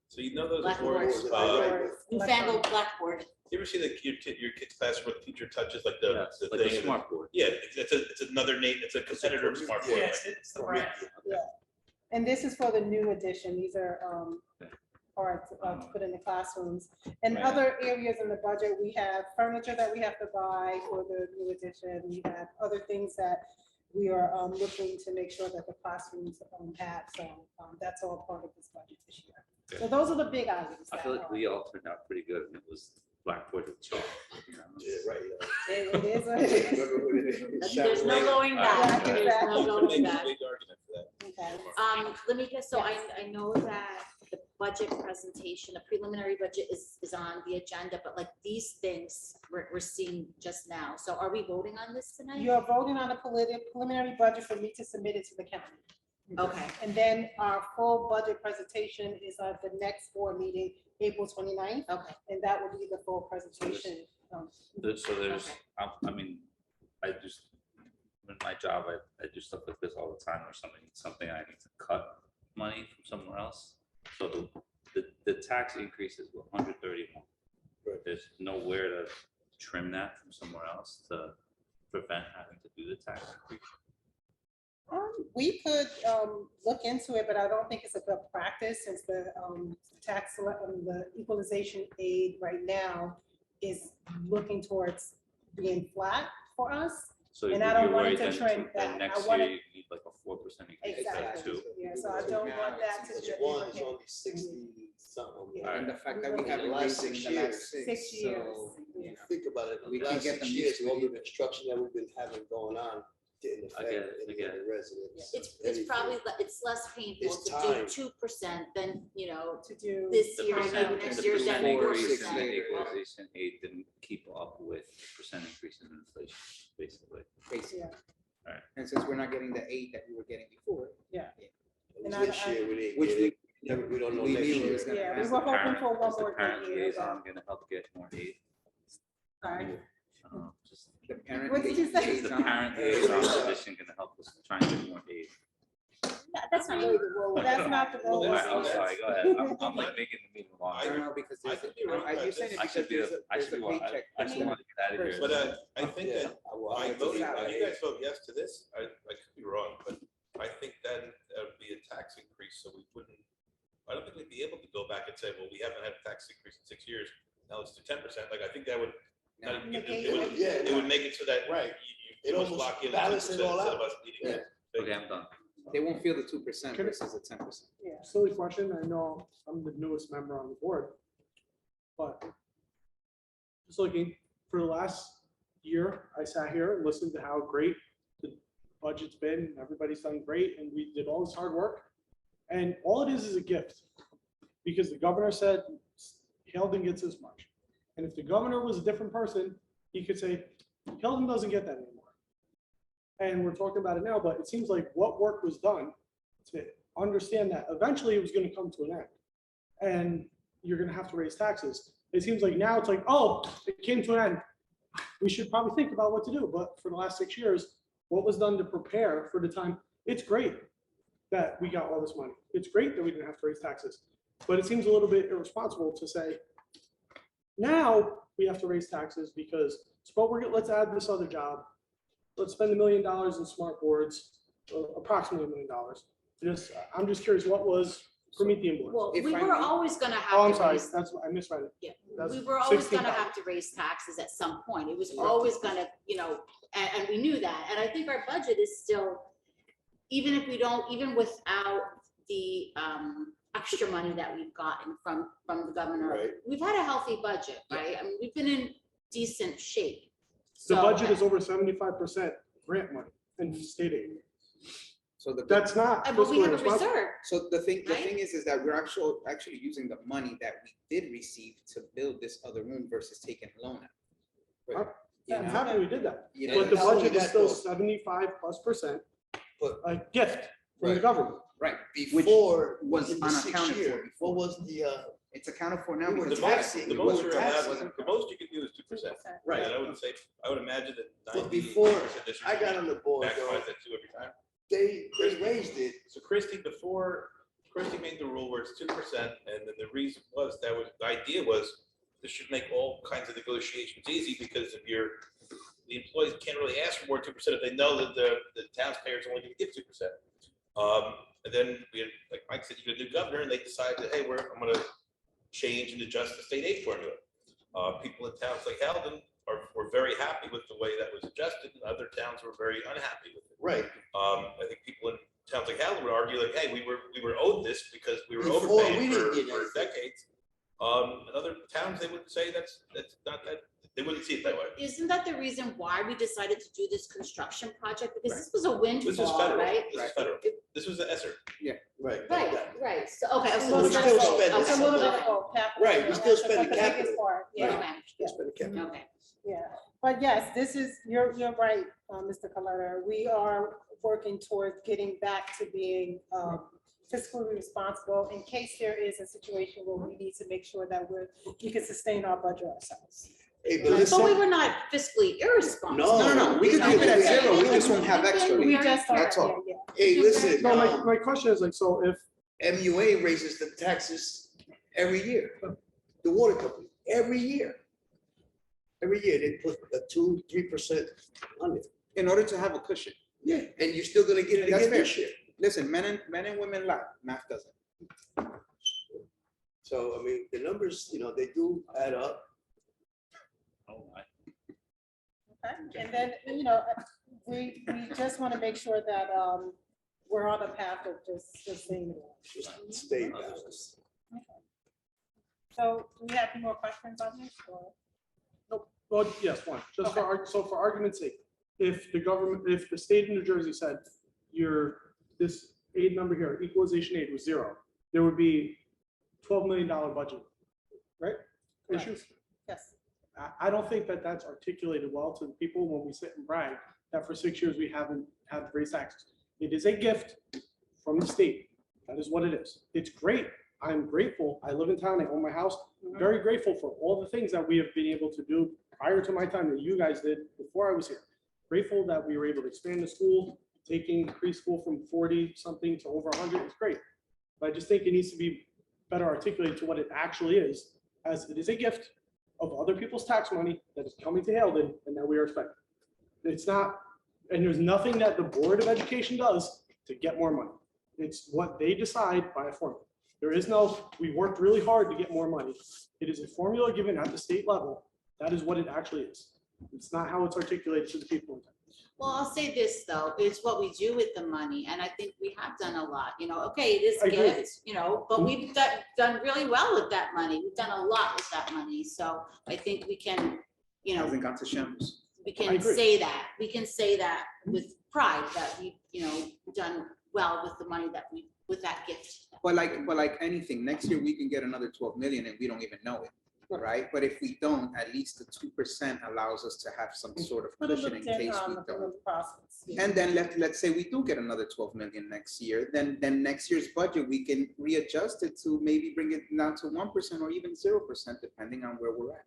So you know those Blackboard. boards. Newfangled blackboard. You ever see your kid's classroom where the teacher touches like the Like thing? a smart board. Yeah, it's another name. It's a competitor of smart board. Yeah, it's the brand. And this is for the new edition. These are parts to put in the classrooms. And Right. other areas in the budget, we have furniture that we have to buy for the new edition. We have other things that we are looking to make sure that the classrooms have. So that's all part of this budget this year. So those are the big items. I feel like we all turned out pretty good, and it was blackboard with chalk. You know? Yeah, right. It is what it is. There's no going back. Yeah, There's no exactly. going Make a back. big argument for that. Okay. Let me guess, so I know that the budget presentation, the preliminary budget is on the agenda, but like these things we're seeing just now. So are we voting on this tonight? You're voting on a preliminary budget for me to submit it to the county. Okay, And then our full budget presentation is at the next board meeting, April 29th, okay. and that will be the full presentation. So there's, Okay. I mean, I just, in my job, I do stuff like this all the time, or something I need to cut money from somewhere else. So the tax increase is 131. There's nowhere to trim that from somewhere else to prevent having to do the tax increase. We could look into it, but I don't think it's a good practice since the the equalization aid right now is looking towards being flat for us. So And you're I don't want worried it to then trend back. I next want year it- you need like a 4% increase Exactly. too. Yeah, so I don't want that to. Which one is only 60 something. Yeah. And the fact that we Okay. haven't The last raised in 6 the years. last 6 years. so, you know. Think about it, We the can last get 6 them years, used to all it. the construction that we've been having going on didn't I get affect it, I any get of the residents. It's probably, it's less painful It's to time. do 2% than, To do. this The year, percent- maybe next the year, percent then increase 4%. in the equalization aid didn't keep up with percent increases in inflation, basically. Basically. Yeah. And since we're not getting the aid that we were getting before. And This year, we didn't Which get it. We don't know we next knew year. was gonna Yeah, we happen. were hoping for one Is the more parent year. liaison gonna help get more aid? Sorry. Just, The parent What did you say? is the liaison- parent liaison position gonna help us try and get more aid? That's not really the role. That's not the role. All right, I'm sorry, go ahead. I'm like making the meeting I longer. don't know, because I there's, think you're right are you about saying this. it I should because be, there's a, I there's should a be, paycheck? I just want to get out of here. But I think Yeah, that well, I I vote, think you I- guys vote yes to this, I could be wrong, but I think then that would be a tax increase, so we wouldn't, I don't think we'd be able to go back and say, well, we haven't had a tax increase in 6 years, now let's do 10%, like, I think that would, No. it would make it so that Right. you It almost almost lock in the 2% balances instead it all of out. us needing Yeah. it. Okay, I'm done. They won't feel the 2% Can I- versus the 10%. Silly question, I know I'm the newest member on the board, but just looking, for the last year, I sat here and listened to how great the budget's been, everybody's done great, and we did all this hard work. And all it is a gift, because the governor said Hilden gets this much. And if the governor was a different person, he could say, Hilden doesn't get that anymore. And we're talking about it now, but it seems like what work was done to understand that eventually it was going to come to an end. And you're going to have to raise taxes. It seems like now it's like, oh, it came to an end. We should probably think about what to do. But for the last 6 years, what was done to prepare for the time? It's great that we got all this money. It's great that we didn't have to raise taxes. But it seems a little bit irresponsible to say, now we have to raise taxes because, let's add this other job. Let's spend $1 million in smart boards, approximately $1 million. I'm just curious, what was for meet the employees. Well, If we I were may- always gonna Oh, have I'm to sorry, raise, I misread it. yeah, That's we were always gonna 16,000. have to raise taxes at some point. It was always gonna, and we knew that. And I think our budget is still, even if we don't, even without the extra money that we've gotten from the governor, Right. we've had a healthy budget, right? I mean, we've been in decent shape. The So, budget is over 75% grant money and state aid. So That's not. but we fiscally have a responsible. reserve. So the thing Right? is that we're actually using the money that we did receive to build this other room versus taking a loan out. You I'm know? happy we did that. You But the not only budget is that, still though. 75+% But- a gift from the Right. government. Right. Before, was in the sixth unaccounted for year, before. what was the, It's accounted for now We were because The most, taxing, the we most were you're allowed, taxing. the most you can do is 2%. Right. And I would say, I would imagine that but 90. before I got on the board, though, Maximize that 2 every time. they raised it. So Christie, before Christie made the rule where it's 2%, and then the reason was, the idea was this should make all kinds of negotiations easy, because if the employees can't really ask for more than 2% if they know that the taxpayers are only gonna give 2%. And then we had, like Mike said, you get a new governor, and they decided, hey, I'm gonna change and adjust the state aid formula. People in towns like Halden were very happy with the way that was adjusted, and other towns were very unhappy with it. Right. I think people in towns like Halden would argue like, hey, we were owed this because we were Before, overpaid we didn't get for anything. decades. In other towns, they would say that's not that, they wouldn't see it that way. Isn't that the reason why we decided to do this construction project? Because Right. this was a This is windfall, federal, right? this is federal. This was the ESSER. Right. Right. So, okay. It's a So little it's still bit of not- both. spending It's a some little of bit it. of both, capital. Right, we still But spending the biggest capital. part, Yeah, Okay. Just for the capital. Okay. yeah. But yes, you're right, Mr. Coletta. We are working towards getting back to being fiscally responsible in case there is a situation where we need to make sure that we can sustain our budget ourselves. Hey, but But we listen, were not fiscally irresponsible. No, We could keep it at Okay. zero. We just won't have extra. We just don't, That's all. yeah. hey, listen, No, my question is like, so if, MUA raises the taxes every year. The water company, every year. Every year, they put a 2-3% on it. In order to have a cushion. Yeah, and you're still gonna get it That's again fair. this year. Listen, men and women lie, math doesn't. So, I mean, the numbers, they do add up. Oh, my. Okay. And then, we just want to make sure that we're on the path of just sustainable. Just stay balanced. So do we have any more questions on this? Or? well, yes, one, just for argument's sake, if the state of New Jersey said this aid number here, equalization aid was 0, there would be $12 million budget, right? Correct. Issues. Yes. I don't think that that's articulated well to the people when we sit and brag that for 6 years we haven't had raised taxes. It is a gift from the state. That is what it is. It's great. I'm grateful. I live in town. I own my house. Very grateful for all the things that we have been able to do prior to my time that you guys did before I was here. Grateful that we were able to expand the school, taking preschool from 40 something to over 100. It's great. But I just think it needs to be better articulated to what it actually is, as it is a gift of other people's tax money that is coming to Halden and that we are expecting. It's not, and there's nothing that the Board of Education does to get more money. It's what they decide by a formula. There is no, we worked really hard to get more money. It is a formula given at the state level. That is what it actually is. It's not how it's articulated to the people in town. Well, I'll say this though, it's what we do with the money, and I think we have done a lot, okay, it is I agree. gift, but we've done really well with that money. We've done a lot with that money, so I think we can, Hasn't gone to shambles. we I can agree. say that, with pride that we, done well with the money with that gift. But like anything, next year we can get another 12 million and we don't even know it, right? But if we don't, at least the 2% allows us to have some sort of Put a cushion little in dent case on we the don't. process. Yeah. And then let's say we do get another 12 million next year, then next year's budget, we can readjust it to maybe bring it down to 1% or even 0%, depending on where we're at.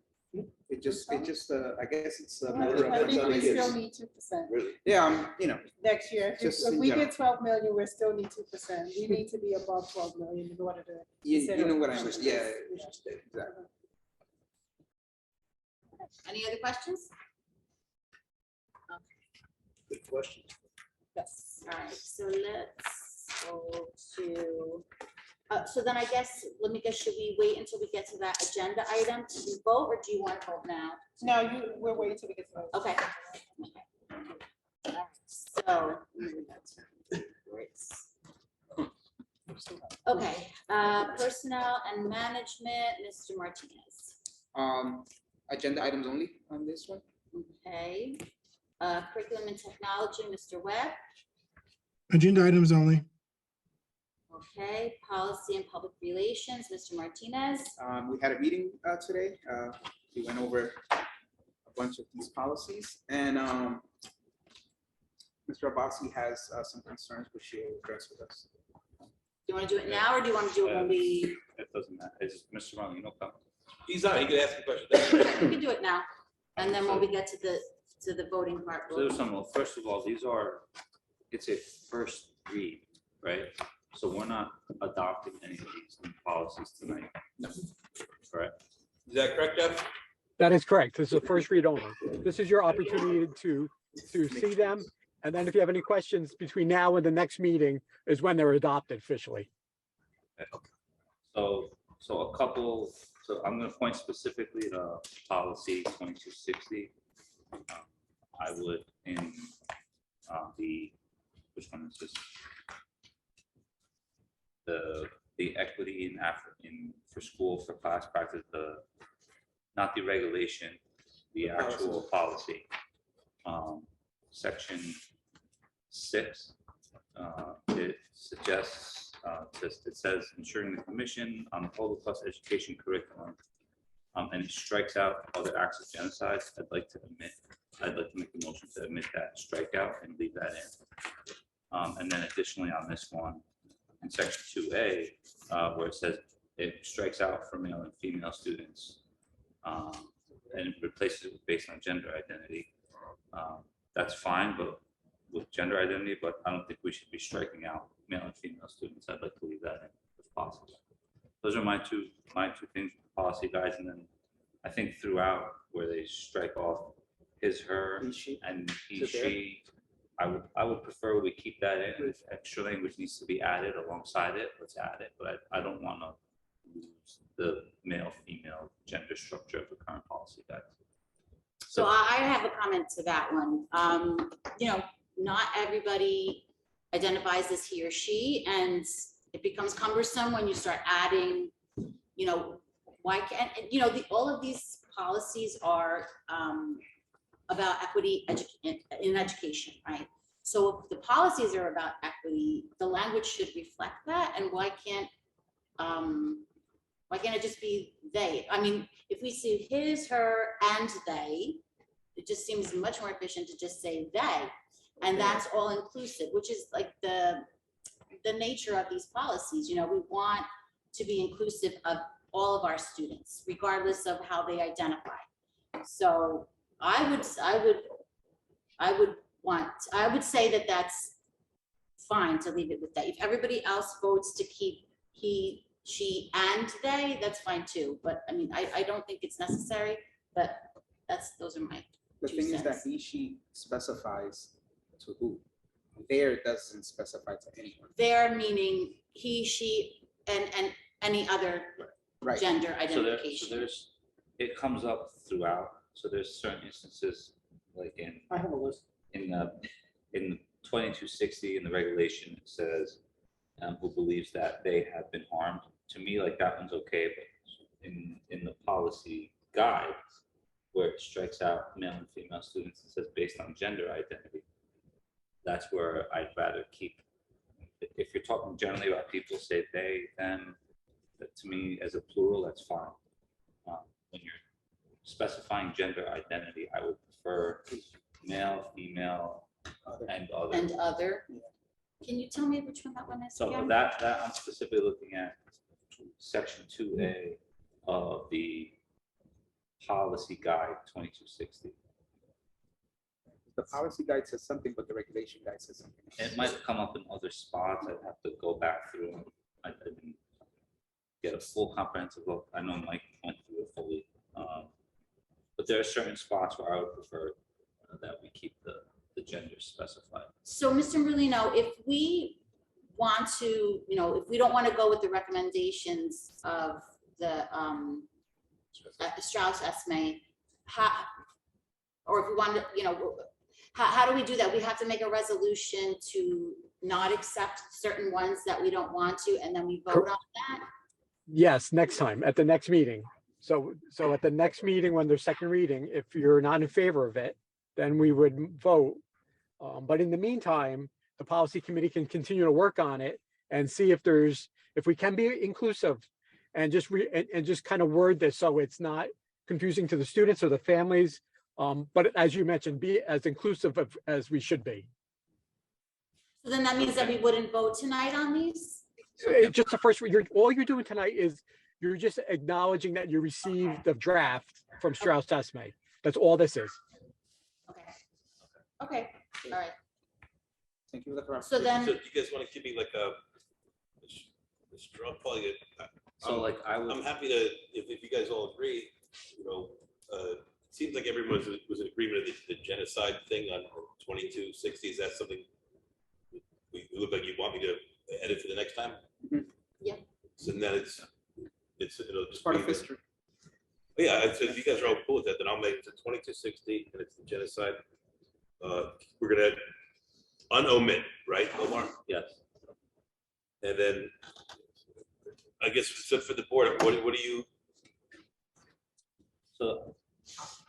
It just, I guess it's a matter I of, think we years. still need 2% Really. yeah, next year. If Just if in we general. get 12 million, we still need 2%. We need to be above 12 million in order to. you consider know what I it. understand, yeah, Yeah. exactly. Any other questions? Good question. Yes. All right, so let's go to So then I guess, should we wait until we get to that agenda item to vote, or do you want to vote now? No, we're waiting till we get to those. Okay. So. Okay, personnel and management, Mr. Martinez. Agenda items only on this one. Okay, curriculum and technology, Mr. Webb. Agenda items only. Okay, policy and public relations, Mr. Martinez. We had a meeting today. We went over a bunch of these policies, and Mr. Abbasi has some concerns which he will address with us. Do you want to do it now, or do you want to do it when we? It doesn't matter. It's Mr. Ron, you know, come. He's on, he can ask a question. We can do it now, and then when we get to the voting part. So there's some, well, first of all, it's a first read, right? So we're not adopting any of these new policies tonight. No. Correct? Is that correct, Jeff? That is correct. This is a first read only. This is your opportunity to see them. And then if you have any questions between now and the next meeting is when they're adopted officially. So I'm going to point specifically to policy 2260. I would in which one is this? The equity for school for class practice, not the regulation, the actual policy. Section 6, it suggests, it says ensuring the commission on the Holocaust plus education curriculum, and it strikes out other acts of genocide. I'd like to make a motion to omit that strikeout and leave that in. And then additionally on this one, in section 2A, where it says it strikes out for male and female students, and replaces it with based on gender identity. That's fine, but with gender identity, but I don't think we should be striking out male and female students. I'd like to leave that in if possible. Those are my two things, policy guides, and then I think throughout where they strike off his, her, He, she. and he, Is it there? she, I would prefer we keep that in. If extra language needs to be added alongside it, let's add it, but I don't want to lose the male-female gender structure of the current policy guides. So I have a comment to that one. Not everybody identifies as he or she, and it becomes cumbersome when you start adding, why can't, all of these policies are about equity in education, right? So if the policies are about equity, the language should reflect that, and why can't it just be they? I mean, if we see his, her, and they, it just seems much more efficient to just say they, and that's all inclusive, which is like the nature of these policies. We want to be inclusive of all of our students, regardless of how they identify. So I would say that that's fine to leave it with they. If everybody else votes to keep he, she, and they, that's fine too. But I mean, I don't think it's necessary, but those are my The two thing is that cents. he, she specifies to who. There doesn't specify to anyone. There meaning he, she, and any other Right. gender So identification. it comes up throughout. So there's certain instances, like I have a list. in 2260 in the regulation, it says who believes that they have been harmed. To me, like that one's okay, but in the policy guide, where it strikes out male and female students, it says based on gender identity. That's where I'd rather keep. If you're talking generally about people, say they, them, that to me as a plural, that's fine. When you're specifying gender identity, I would prefer male, female, and other. And other. Can you tell me which one that one is So again? that I'm specifically looking at section 2A of the policy guide 2260. The policy guide says something, but the regulation guide says something else. It might come up in other spots. I'd have to go back through them. I didn't get a full comprehensive look. I know Mike went through it fully. But there are certain spots where I would prefer that we keep the gender specified. So, Mr. Merlino, if we want to, if we don't want to go with the recommendations of the Strauss estimate, or if we want to, how do we do that? We have to make a resolution to not accept certain ones that we don't want to, and then we vote on that? Yes, next time, at the next meeting. So at the next meeting, when there's second reading, if you're not in favor of it, then we would vote. But in the meantime, the policy committee can continue to work on it and see if we can be inclusive and just kind of word this so it's not confusing to the students or the families. But as you mentioned, be as inclusive as we should be. So then that means that we wouldn't vote tonight on these? Just the first, all you're doing tonight is you're just acknowledging that you received the draft from Strauss Esme. That's all this is. Okay, all right. Thank you for the So then, So do you guys want to give me like a straw poll? So like I'm happy to, if you guys all agree, it seems like everyone was in agreement of the genocide thing on 2260. Is that something we look like you want me to edit for the next time? Yeah. So then it'll just part be of history. Yeah, so if you guys are all cool with that, then I'll make it to 2260 and it's the genocide. We're gonna unomit, right, Omar? yes. And then I guess so for the board, what do you? So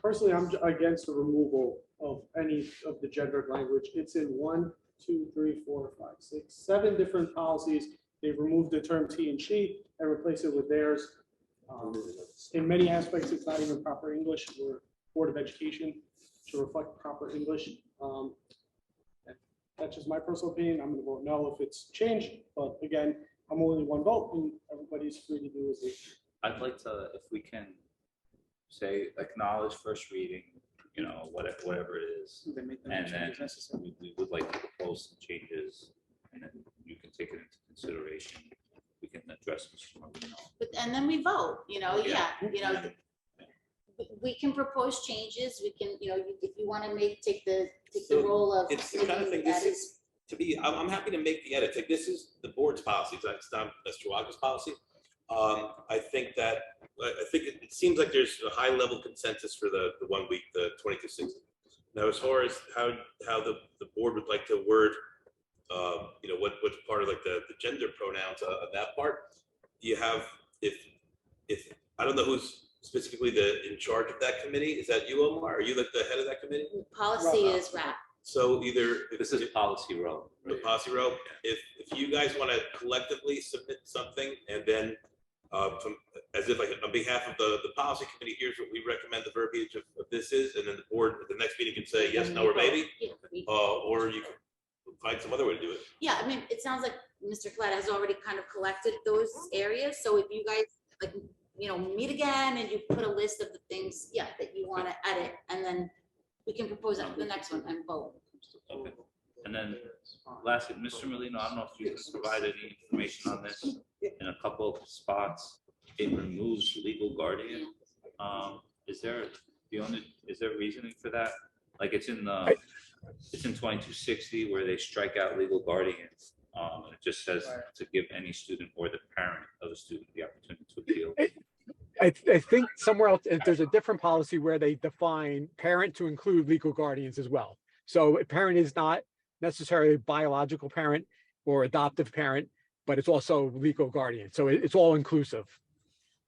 Personally, I'm against the removal of any of the gendered language. It's in 1, 2, 3, 4, 5, 6, 7 different policies. They've removed the term he and she and replaced it with theirs. In many aspects, it's not even proper English or Board of Education to reflect proper English. That's just my personal opinion. I'm going to vote no if it's changed. But again, I'm only one vote, and everybody's free to do as they. I'd like to, if we can say acknowledge first reading, whatever it is. They make the And then changes necessary. we would like to propose some changes, and then you can take it into consideration. We can address Mr. Marino. and then we vote, Yeah. we can propose changes, we can, if you want to take the So role of. it's the kind of thing, this is, to be, I'm happy to make the edits. Like, this is the board's policy, it's not Mr. Walker's policy. I think it seems like there's a high level consensus for the 1 week, the 2260. Now, as far as how the board would like to word, what's part of like the gender pronouns of that part, you have, if I don't know who's specifically in charge of that committee. Is that you, Omar? Are you like the head of that committee? Policy is wrap. So either This is policy row. the policy row, if you guys want to collectively submit something, and then as if like on behalf of the policy committee, here's what we recommend the verbiage of this is, and then the board at the next meeting can say yes, no, or maybe, or you can find some other way to do it. Yeah, I mean, it sounds like Mr. Collette has already kind of collected those areas, so if you guys like, meet again and you put a list of the things, that you want to edit, and then we can propose that for the next one and vote. Okay. And then lastly, Mr. Molino, I don't know if you can provide any information on this. In a couple of spots, it removes legal guardian. Is there reasoning for that? Like it's in 2260 where they strike out legal guardians. And it just says to give any student or the parent of a student the opportunity to appeal. I think somewhere else, there's a different policy where they define parent to include legal guardians as well. So a parent is not necessarily a biological parent or adoptive parent, but it's also legal guardian. So it's all inclusive.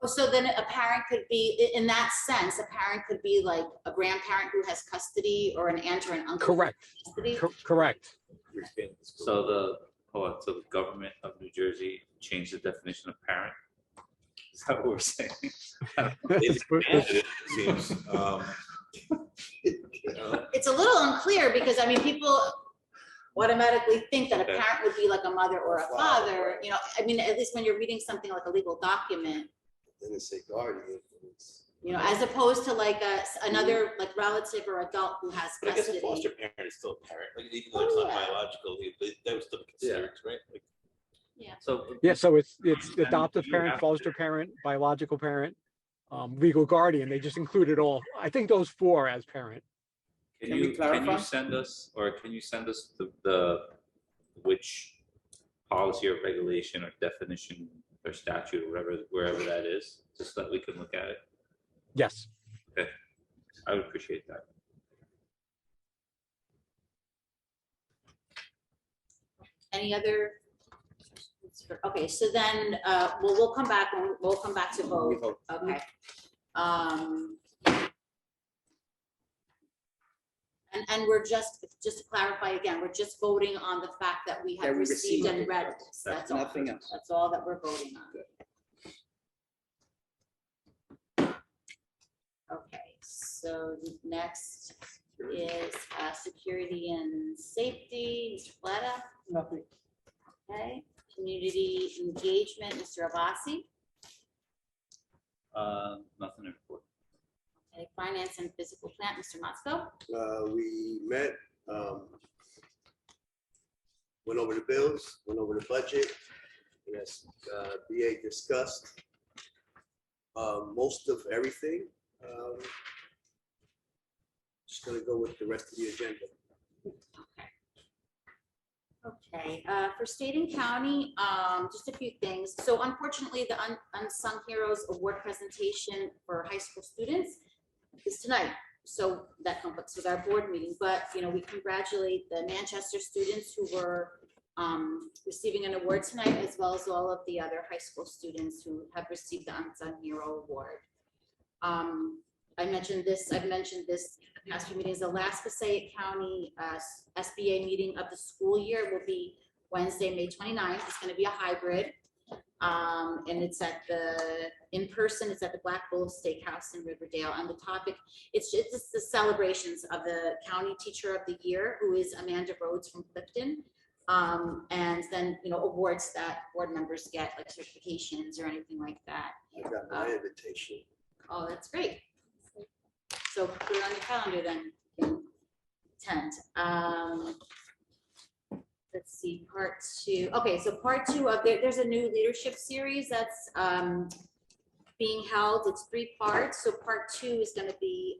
So then a parent could be, in that sense, a parent could be like a grandparent who has custody, or an aunt or an uncle. Correct. Custody. Correct. So the government of New Jersey changed the definition of parent. Is that what we're saying? They've expanded it, it seems. It's a little unclear because, I mean, people automatically think that a parent would be like a mother or a father, I mean, at least when you're reading something like a legal document, Then it's a guardian. as opposed to like another like relative or adult who has But I guess a custody. foster parent is still a parent, like even though it's not biological, that was still considered, right? Like, So it's adoptive you parent, have foster parent, biological parent, legal guardian. They just included all, I think those 4 as parent. Can we clarify? Can you send us the which policy or regulation or definition or statute or whatever, wherever that is, just so that we can look at it. Yes. I would appreciate that. Any other? Okay, so then, we'll come back, we'll come back to vote. Okay. And we're just to clarify again, we're just voting on the fact that we have That we received and received it. read this. That's all. Nothing else. That's all that we're voting on. Okay, so next is security and safety, Mr. Fletta. Nothing. Okay, community engagement, Mr. Abasi. Nothing to report. Okay, finance and physical plant, Mr. Motzko. We met, went over the bills, went over the budget, and as BA discussed, most of everything. Just gonna go with the rest of the agenda. Okay, for state and county, just a few things. So unfortunately, the Unsung Heroes Award presentation for high school students is tonight. So that conflicts with our board meeting, but you know, we congratulate the Manchester students who were receiving an award tonight, as well as all of the other high school students who have received the Unsung Hero Award. I've mentioned this in the past few meetings. The last Passaic County SBA meeting of the school year will be Wednesday, May 29th. It's going to be a hybrid. And it's at in person, it's at the Black Bull Steakhouse in Riverdale. And the topic, it's just the celebrations of the County Teacher of the Year, who is Amanda Rhodes from Clifton. And then, you know, awards that board members get, like certifications or anything like that. I got my invitation. Oh, that's great. So put it on your calendar then, you can attend. Let's see, part two. Okay, so part two of there's a new leadership series that's being held. It's 3 parts. So part 2 is going to be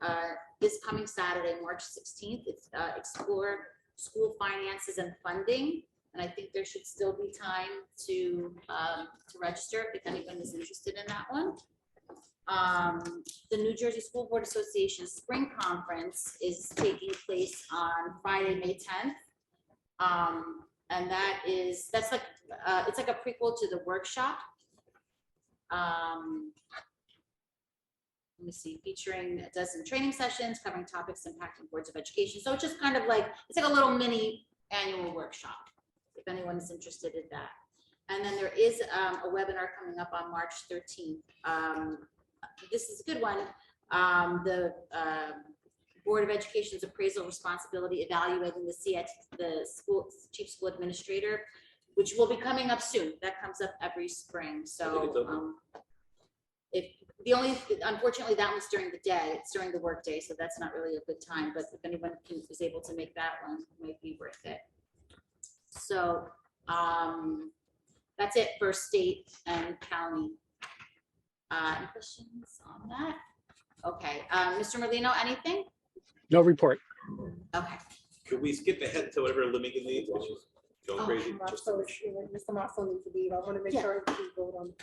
this coming Saturday, March 16th. It's explore school finances and funding. And I think there should still be time to register if anyone is interested in that one. The New Jersey School Board Association Spring Conference is taking place on Friday, May 10th. And that's like, it's like a prequel to the workshop. Let me see, featuring a dozen training sessions covering topics impacting boards of education. So it's just kind of like, it's like a little mini annual workshop, if anyone is interested in that. And then there is a webinar coming up on March 13th. This is a good one. The Board of Education's appraisal responsibility evaluating the school chief school administrator, which will be coming up soon. That comes up every spring. So unfortunately that one's during the day. It's during the work day, so that's not really a good time. But if anyone is able to make that one, it might be worth it. So that's it for state and county. Any questions on that? Okay, Mr. Merlino, anything? No report. Okay. Could we skip ahead to whatever Leamington needs, which is going crazy? Mr. Marcel needs to leave. I want to make Yeah. sure we vote on.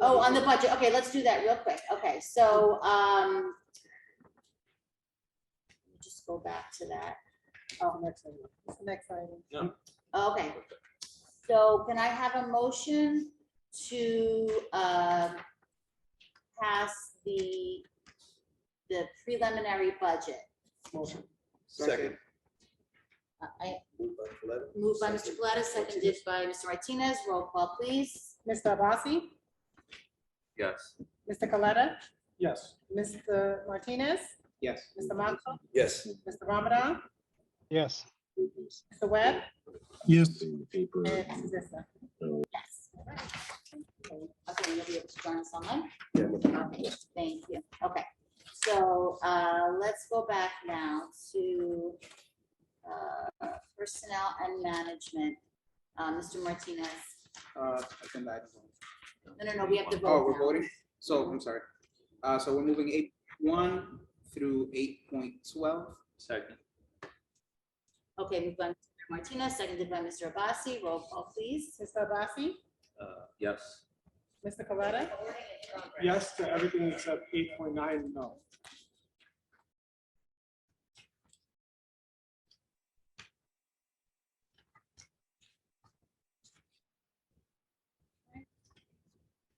Oh, on the budget. Okay, let's do that real quick. Okay, so let me just go back to that. Oh, next item. It's the next item. No. Okay. So can I have a motion to pass the preliminary budget? Motion. Second. I Moved by Coletta. moved by Mr. Coletta, seconded by Mr. Martinez. Roll call, please. Mr. Abasi, Yes. Mr. Coletta, Yes. Mr. Martinez, Yes. Mr. Marco, Yes. Mr. Ramadan, Yes. Mr. Webb, Yes. and Mrs. Zissa. Yes. Okay, you'll be able to join us online? Yeah. Okay, thank you. Okay, so let's go back now to personnel and management. Mr. Martinez. Agenda items only. No, we have to vote. Oh, we're now. voting? So, I'm sorry. So we're moving 8.1 through 8.12. Second. Okay, moved by Mr. Martinez, seconded by Mr. Abassi. Roll call, please. Mr. Abassi, Yes. Mr. Coletta, Yes to everything except 8.9, no.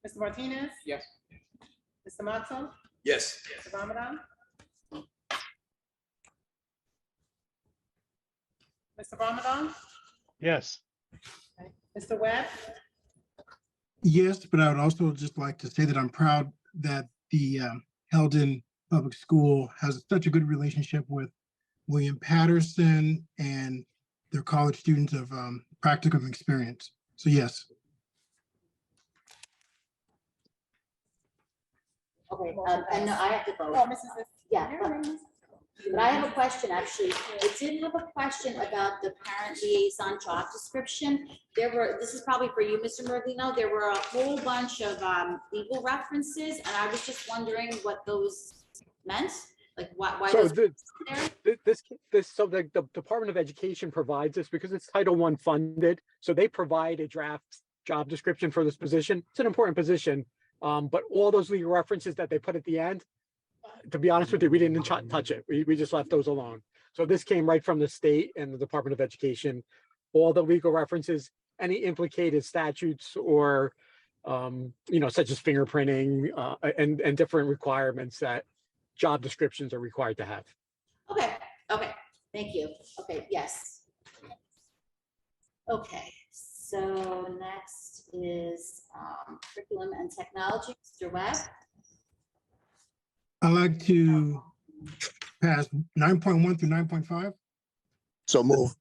Mr. Martinez, Yes. Mr. Mato, Yes. Mr. Ramadan. Mr. Ramadan, Yes. Mr. Webb, Yes, but I would also just like to say that I'm proud that the Heldon Public School has such a good relationship with William Patterson and their college students of practicum experience. So yes. Okay, and no, I have to vote. oh, Mrs. Yeah, but I have a question, actually. I did have a question about the parent liaison job description. This is probably for you, Mr. Merlino, there were a whole bunch of legal references, and I was just wondering what those meant, like why So those were there? so the Department of Education provides this because it's Title I funded. So they provide a draft job description for this position. It's an important position. But all those legal references that they put at the end, to be honest with you, we didn't touch it. We just left those alone. So this came right from the state and the Department of Education. All the legal references, any implicated statutes or, such as fingerprinting and different requirements that job descriptions are required to have. Okay, thank you. Okay, yes. Okay, so next is curriculum and technology, Mr. Webb. I'd like to pass 9.1 through 9.5. So move.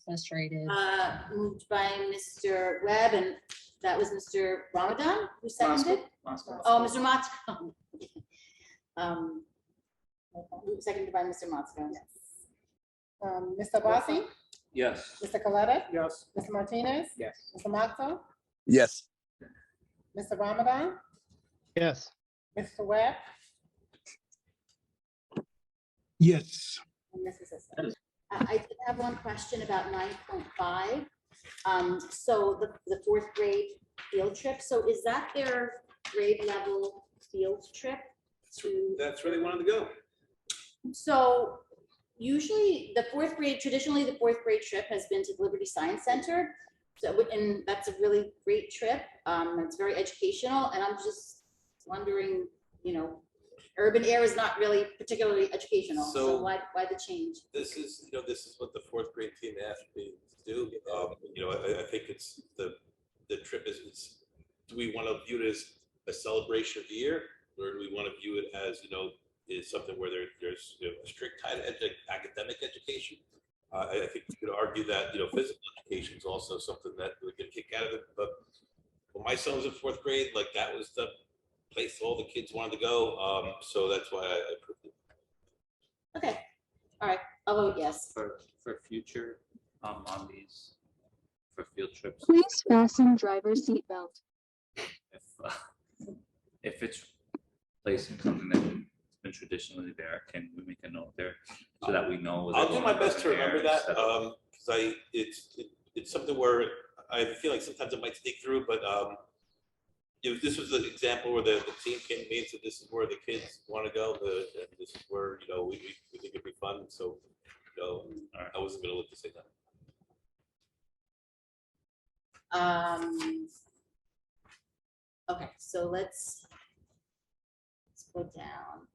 Frustrated. Moved by Mr. Webb, and that was Mr. Ramadan who seconded? Oh, Mr. Moscow. Seconded by Mr. Moscow. Mr. Abassi, Yes. Mr. Coletta, Yes. Mr. Martinez, Yes. Mr. Mato, Yes. Mr. Ramadan, Yes. Mr. Webb, Yes. and Mrs. Sister. I did have one question about 9.5. So the fourth grade field trip, so is that their grade level field trip to? That's where they wanted to go. So usually traditionally the fourth grade trip has been to the Liberty Science Center. So, and that's a really great trip. It's very educational, and I'm just wondering, urban air is not really particularly educational, so So- why the change? This is what the fourth grade team asked me to do. I think it's the trip is, do we want to view it as a celebration of the year, or do we want to view it as, is something where there's a strict tie to academic education? I think you could argue that, physical education is also something that we can kick out of it. But when my son was in fourth grade, like that was the place all the kids wanted to go. So that's why I approved it. Okay, all right, I'll vote yes. For future, on these, for field trips, Please fasten driver's seatbelt. if it's placing something that's been traditionally there, can we make a note there so that we know? I'll do my best to remember that, instead of- because it's something where I feel like sometimes it might sneak through, but this was the example where the team came to me and said, this is where the kids want to go, and this is where, we think it'd be fun, so, I wasn't gonna look to say that. Okay, so let's go down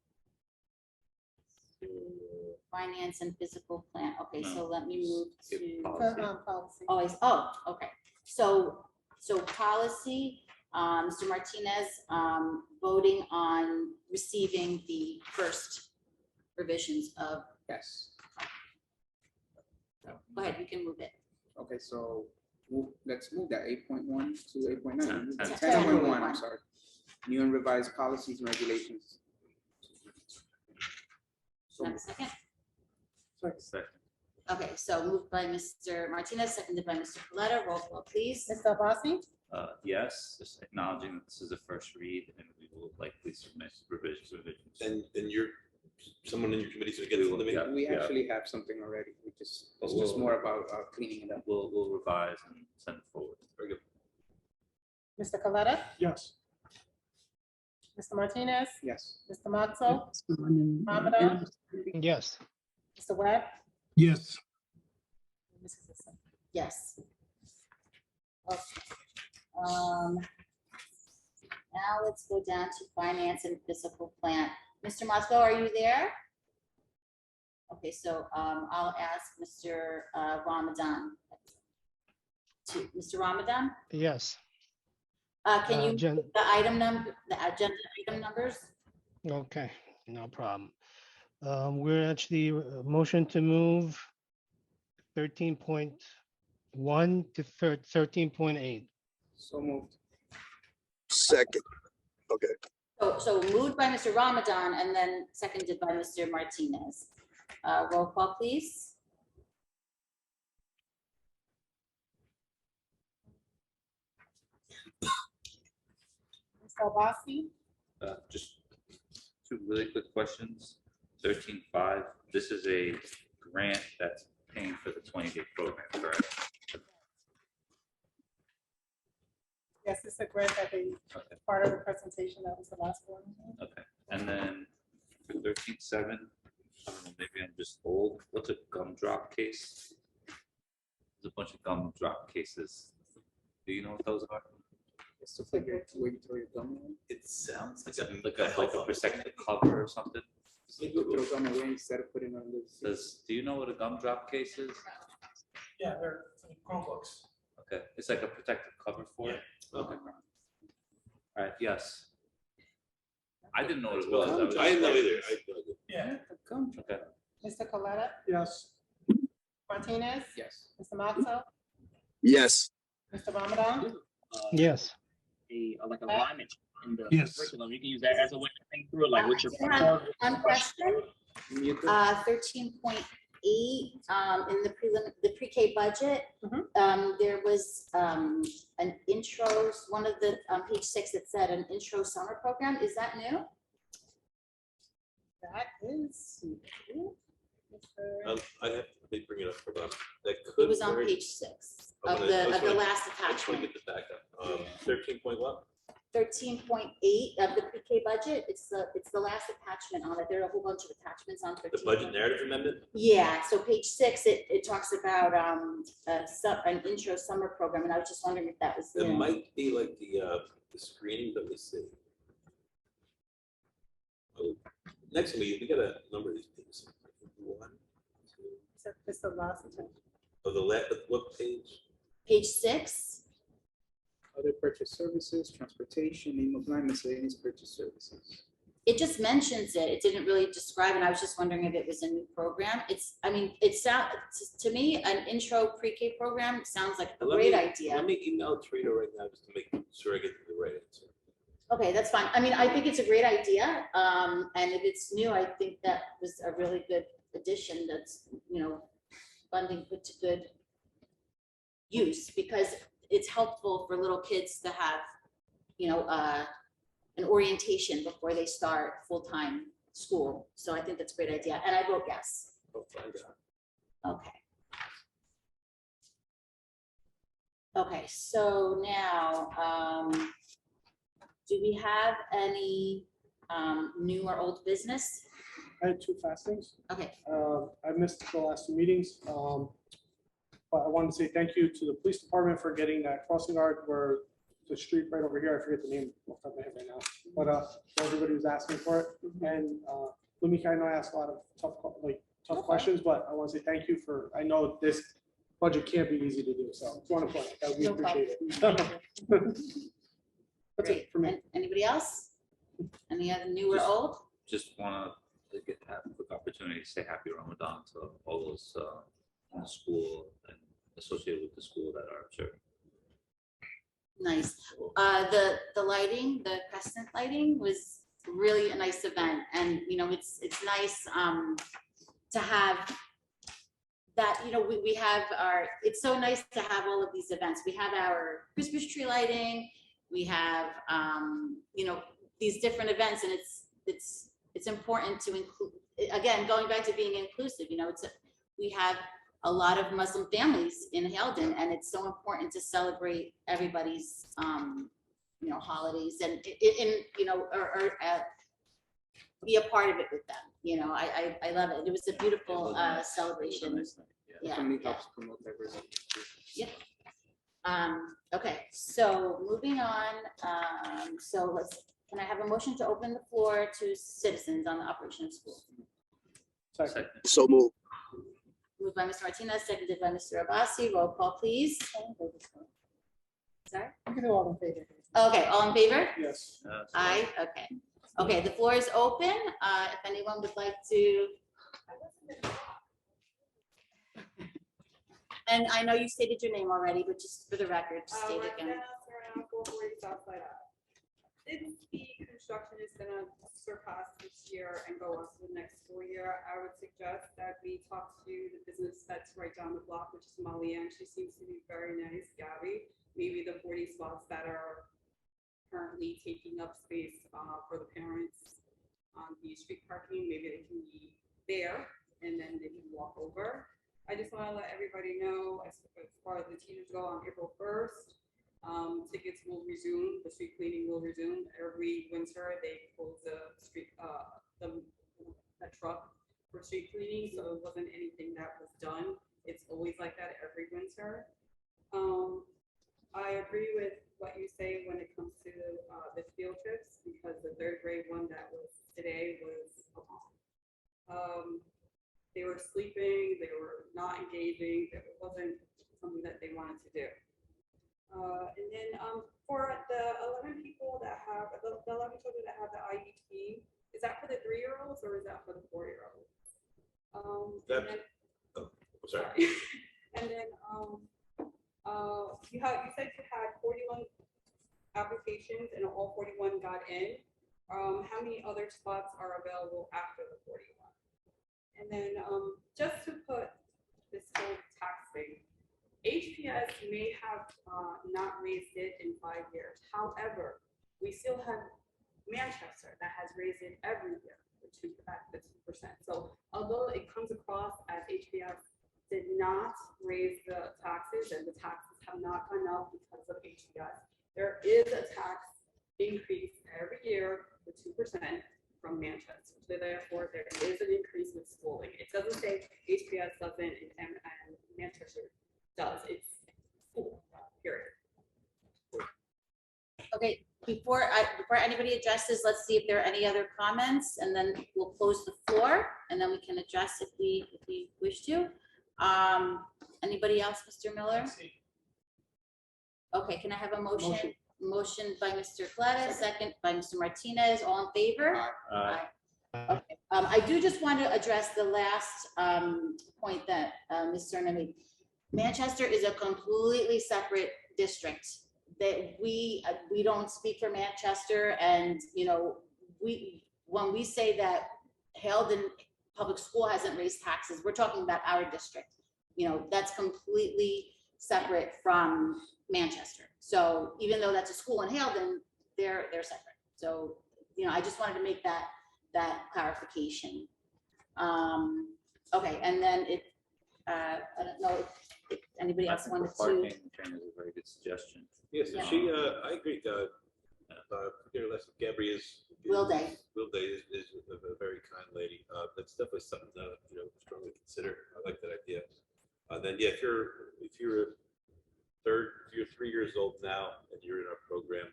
to finance and physical plan. Okay, so let me move to. policy. Okay. So policy, Mr. Martinez, voting on receiving the first revisions of, Yes. go ahead, you can move it. Okay, so let's move that 8.1 to 8.9. 10. 10.1, I'm sorry. New and revised policies and regulations. Have a second? Second. Okay, so moved by Mr. Martinez, seconded by Mr. Coletta. Roll call, please. Mr. Abassi, Yes, just acknowledging that this is a first read and we will likely submit revisions. And someone in your committee is gonna get it to me. Yeah. We actually have something already. We It's just more about cleaning it up. We'll revise and send it forward. Very good. Mr. Coletta, Yes. Mr. Martinez, Yes. Mr. Matzo, Ramadan, Yes. Mr. Webb, Yes. Mrs. Zissou. Yes. Okay. Now let's go down to finance and physical plant. Mr. Moscow, are you there? Okay, so I'll ask Mr. Ramadan. Mr. Ramadan, Yes. can you Jen- the item number, the agenda item numbers? Okay, no problem. We're actually motion to move 13.1 to 13.8. So moved. Second. Okay. So moved by Mr. Ramadan and then seconded by Mr. Martinez. Roll call, please. Mr. Abasi, Just two really quick questions. 13.5, this is a grant that's paying for the 20-day program, correct? yes, it's a grant that they, Okay. part of the presentation, that was the last one. Okay, and then for 13.7, I don't know, maybe I'm just old. What's a gumdrop case? There's a bunch of gumdrop cases. Do you know what those are? It's to figure where you throw your gum away. It sounds like Like a protective cover or something? You throw gum away instead of putting it on this. Do you know what a gumdrop case is? Yeah, they're Chromebooks. Okay, it's like a protective cover for it? Okay. All right, yes. I didn't know what it was. I didn't know either. I had no idea. Yeah. Gum. Okay, Mr. Coletta, Yes. Martinez, Yes. Mr. Matzo, Yes. Mr. Ramadan, Yes. Like alignment in the Yes. curriculum. You can use that as a way to think through, like what's your. I have one question. Mute it. 13.8, in the pre-K budget, there was an intro, one of the, page 6 that said an intro summer program. Is that new? that is. I have, they bring it up for them. That It could. was on very- page 6 I'm of gonna- I the just wanna- last I just want to attachment. get this back up. 13 point what? 13.8 of the pre-K budget. It's the last attachment on it. There are a whole bunch of attachments on 13. The budget narrative amendment? Yeah, so page 6, it talks about an intro summer program, and I was just wondering if that was It new. might be like the screening that we see. Oh, next week, we got a number of these things. 1, 2, It's the last attempt. oh, what page? Page 6. Other purchase services, transportation, name of line, miscellaneous purchase services. It just mentions it. It didn't really describe it. I was just wondering if it was a new program. It sounds, to me, an intro pre-K program sounds like a great idea. Let me email Trina right now just to make sure I get the right answer. Okay, that's fine. I mean, I think it's a great idea. And if it's new, I think that was a really good addition. That's, funding put to good use, because it's helpful for little kids to have, an orientation before they start full-time school. So I think that's a great idea. And I vote yes. I'll find out. Okay. Okay, so now, do we have any new or old business? I had two fast things. Okay, I missed the last two meetings. But I wanted to say thank you to the police department for getting that crossing guard where the street right over here, I forget the name off the top of my head right now, but everybody was asking for it. And Lumika, I know I asked a lot of tough questions, but I want to say thank you for, I know this budget can't be easy to do, so I just want to point out that we No problem. appreciate it. That's okay. it for me. Anybody else? Any other new or old? just want to have a quick opportunity to say happy Ramadan to all those in the school and associated with the school that are observing. Nice. The lighting, the crescent lighting was really a nice event. And, it's nice to have that, we have it's so nice to have all of these events. We have our Christmas tree lighting, we have, these different events, and it's important to include, again, going back to being inclusive, we have a lot of Muslim families in Haledon, and it's so important to celebrate everybody's, holidays and be a part of it with them. I love it. It was a beautiful celebration. Yeah. Definitely helps promote diversity. Yep. Okay, so moving on, can I have a motion to open the floor to citizens on the operation of school? Second. So move. Moved by Mr. Martinez, seconded by Mr. Abbasi. Roll call, please. Sorry? You can do all in favor. Okay, all in favor? Yes. Aye, okay. Okay, the floor is open. If anyone would like to. And I know you stated your name already, but just for the record, just state it again. If the construction is gonna surpass this year and go on to the next school year, I would suggest that we talk to the business that's right down the block, which is Molly Ann. She seems to be very nice, Gabby. Maybe the 40 spots that are currently taking up space for the parents on the street parking, maybe they can be there and then they can walk over. I just want to let everybody know, as far as the teachers go, on April 1st, tickets will resume, the street cleaning will resume. Every winter, they close the street, the truck for street cleaning, so it wasn't anything that was done. It's always like that every winter. I agree with what you say when it comes to the field trips, because the third grade one that was today was a bomb. They were sleeping, they were not engaging, it wasn't something that they wanted to do. And then for the 11 people that have, the 11 children that have the IEP, is that for the 3-year-olds or is that for the 4-year-olds? Sorry. And then you said you had 41 applications and all 41 got in. How many other spots are available after the 41? And then just to put this whole tax thing, HPS may have not raised it in 5 years. However, we still have Manchester that has raised it every year at the 2%. So although it comes across as HPS did not raise the taxes and the taxes have not gone up because of HPS, there is a tax increase every year for 2% from Manchester. So therefore, there is an increase with schooling. It doesn't say HPS doesn't and Manchester does. It's school, period. Okay, before anybody addresses, let's see if there are any other comments, and then we'll close the floor, and then we can address if we wish to. Anybody else, Mr. Miller? Okay, can I have a motion? Motion by Mr. Coletta, second by Mr. Martinez. All in favor? Aye. Okay. I do just want to address the last point that Ms. Cerna made. Manchester is a completely separate district. That we don't speak for Manchester, and when we say that Haledon Public School hasn't raised taxes, we're talking about our district. That's completely separate from Manchester. So even though that's a school in Haledon, they're separate. So I just wanted to make that clarification. Okay, and then I don't know if anybody else wanted to. Parking is a very good suggestion. Yes, yeah. I agree. Gabby is Wilday is a very kind lady. That's definitely something to strongly consider. I like that idea. Then yeah, if you're 3 years old now and you're in our program,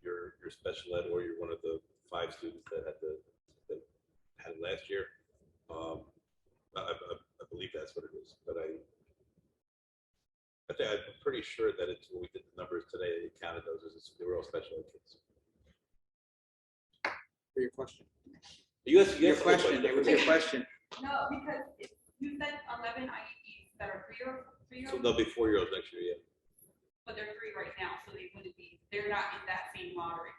you're special ed, or you're one of the 5 students that had it last year. I believe that's what it is, but I'm pretty sure that it's when we did the numbers today, it counted those as they were all special ed kids. For your question. Your question. It was your question. No, because you said 11 IEPs that are 3-year-olds. So they'll be 4-year-olds next year, yeah. But they're 3 right now, so they're not in that same lottery.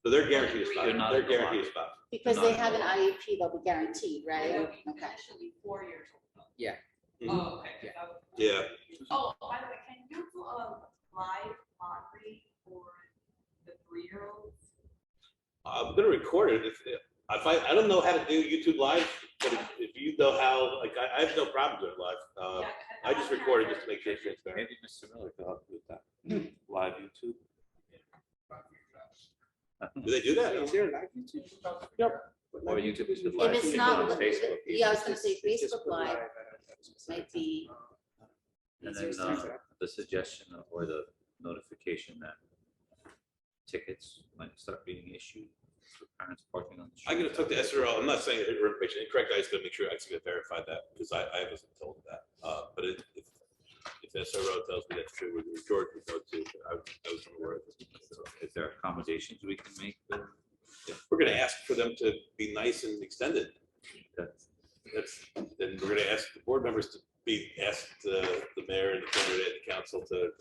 So they're guaranteed a spot. They're guaranteed a spot. because they have an IEP, they'll be guaranteed, right? They'll be Okay. initially 4 years old. Yeah. Oh, okay. Yeah. That was- Yeah. Oh, by the way, can you do a live lottery for the 3-year-olds? I'm gonna record it. I don't know how to do YouTube Live, but if you know how, like, I have no problem doing live. I just recorded just to make sure it's transparent. Maybe Mr. Miller could help you with that. Live YouTube. Do they do that? Is there a live YouTube? Yep. Or YouTube is the If live. it's you can not, go to Facebook. yeah, I was gonna say It's just Facebook for Live live. might be And easier. then to- the suggestion or the notification that tickets might start being issued for parents parking on the street. I'm gonna talk to SRO. I'm not saying her information incorrect. I just gotta make sure I actually verify that because I wasn't told that. But if SRO tells me that's true, George would know too. But I was aware of it. So Is there accommodations we can make? if we're gonna ask for them to be nice and extended. That's- Then we're gonna ask the board members to be asked the mayor and the candidate and the council to.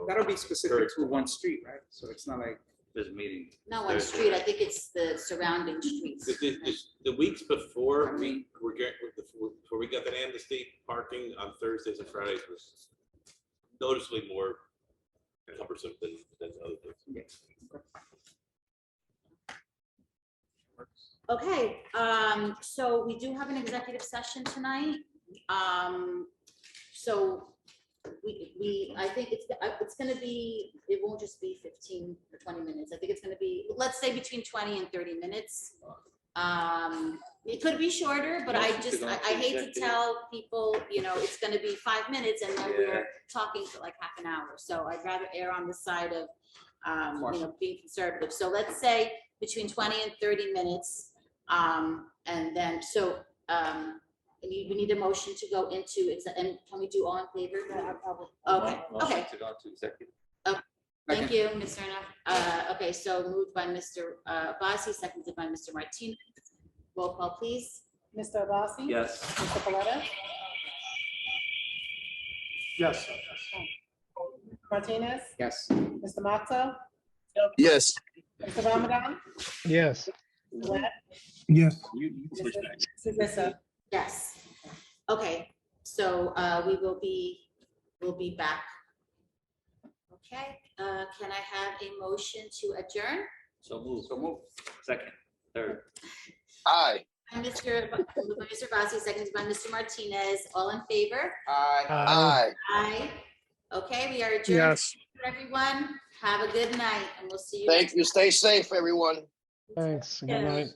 That'll be specific to one street, right? So it's not like. There's a meeting. Not one Thursday. street, I think it's the surrounding streets. The weeks before before we got that amnesty, parking on Thursdays and Fridays was noticeably more cumbersome than other days. Okay, so we do have an executive session tonight. So I think it's gonna be, it won't just be 15 or 20 minutes. I think it's gonna be, let's say between 20 and 30 minutes. It could be shorter, but I hate to tell people, it's gonna be 5 minutes and then we're talking for like half an hour. So I'd rather err on the side of, being conservative. So let's say between 20 and 30 minutes. And then, we need a motion to go into, and can we do all in favor? Okay, okay. To go to executive. Thank you, Mr. Okay, so moved by Mr. Bassi, seconded by Mr. Martinez. Roll call, please. Mr. Abasi? Yes. Mr. Coletta? Yes. Martinez? Yes. Mr. Matzo? Yes. Mr. Ramadan? Yes. Glenn? Yes. Mr. Sissa? Yes. Okay, so we'll be back. Okay, can I have a motion to adjourn? So move. Second, third. Aye. And Mr. Bassi, seconded by Mr. Martinez. All in favor? Aye. Aye. Okay, we are adjourned. Yes. Everyone, have a good night, and we'll see you. Thank you. Stay safe, everyone. Thanks. Good Yes. night.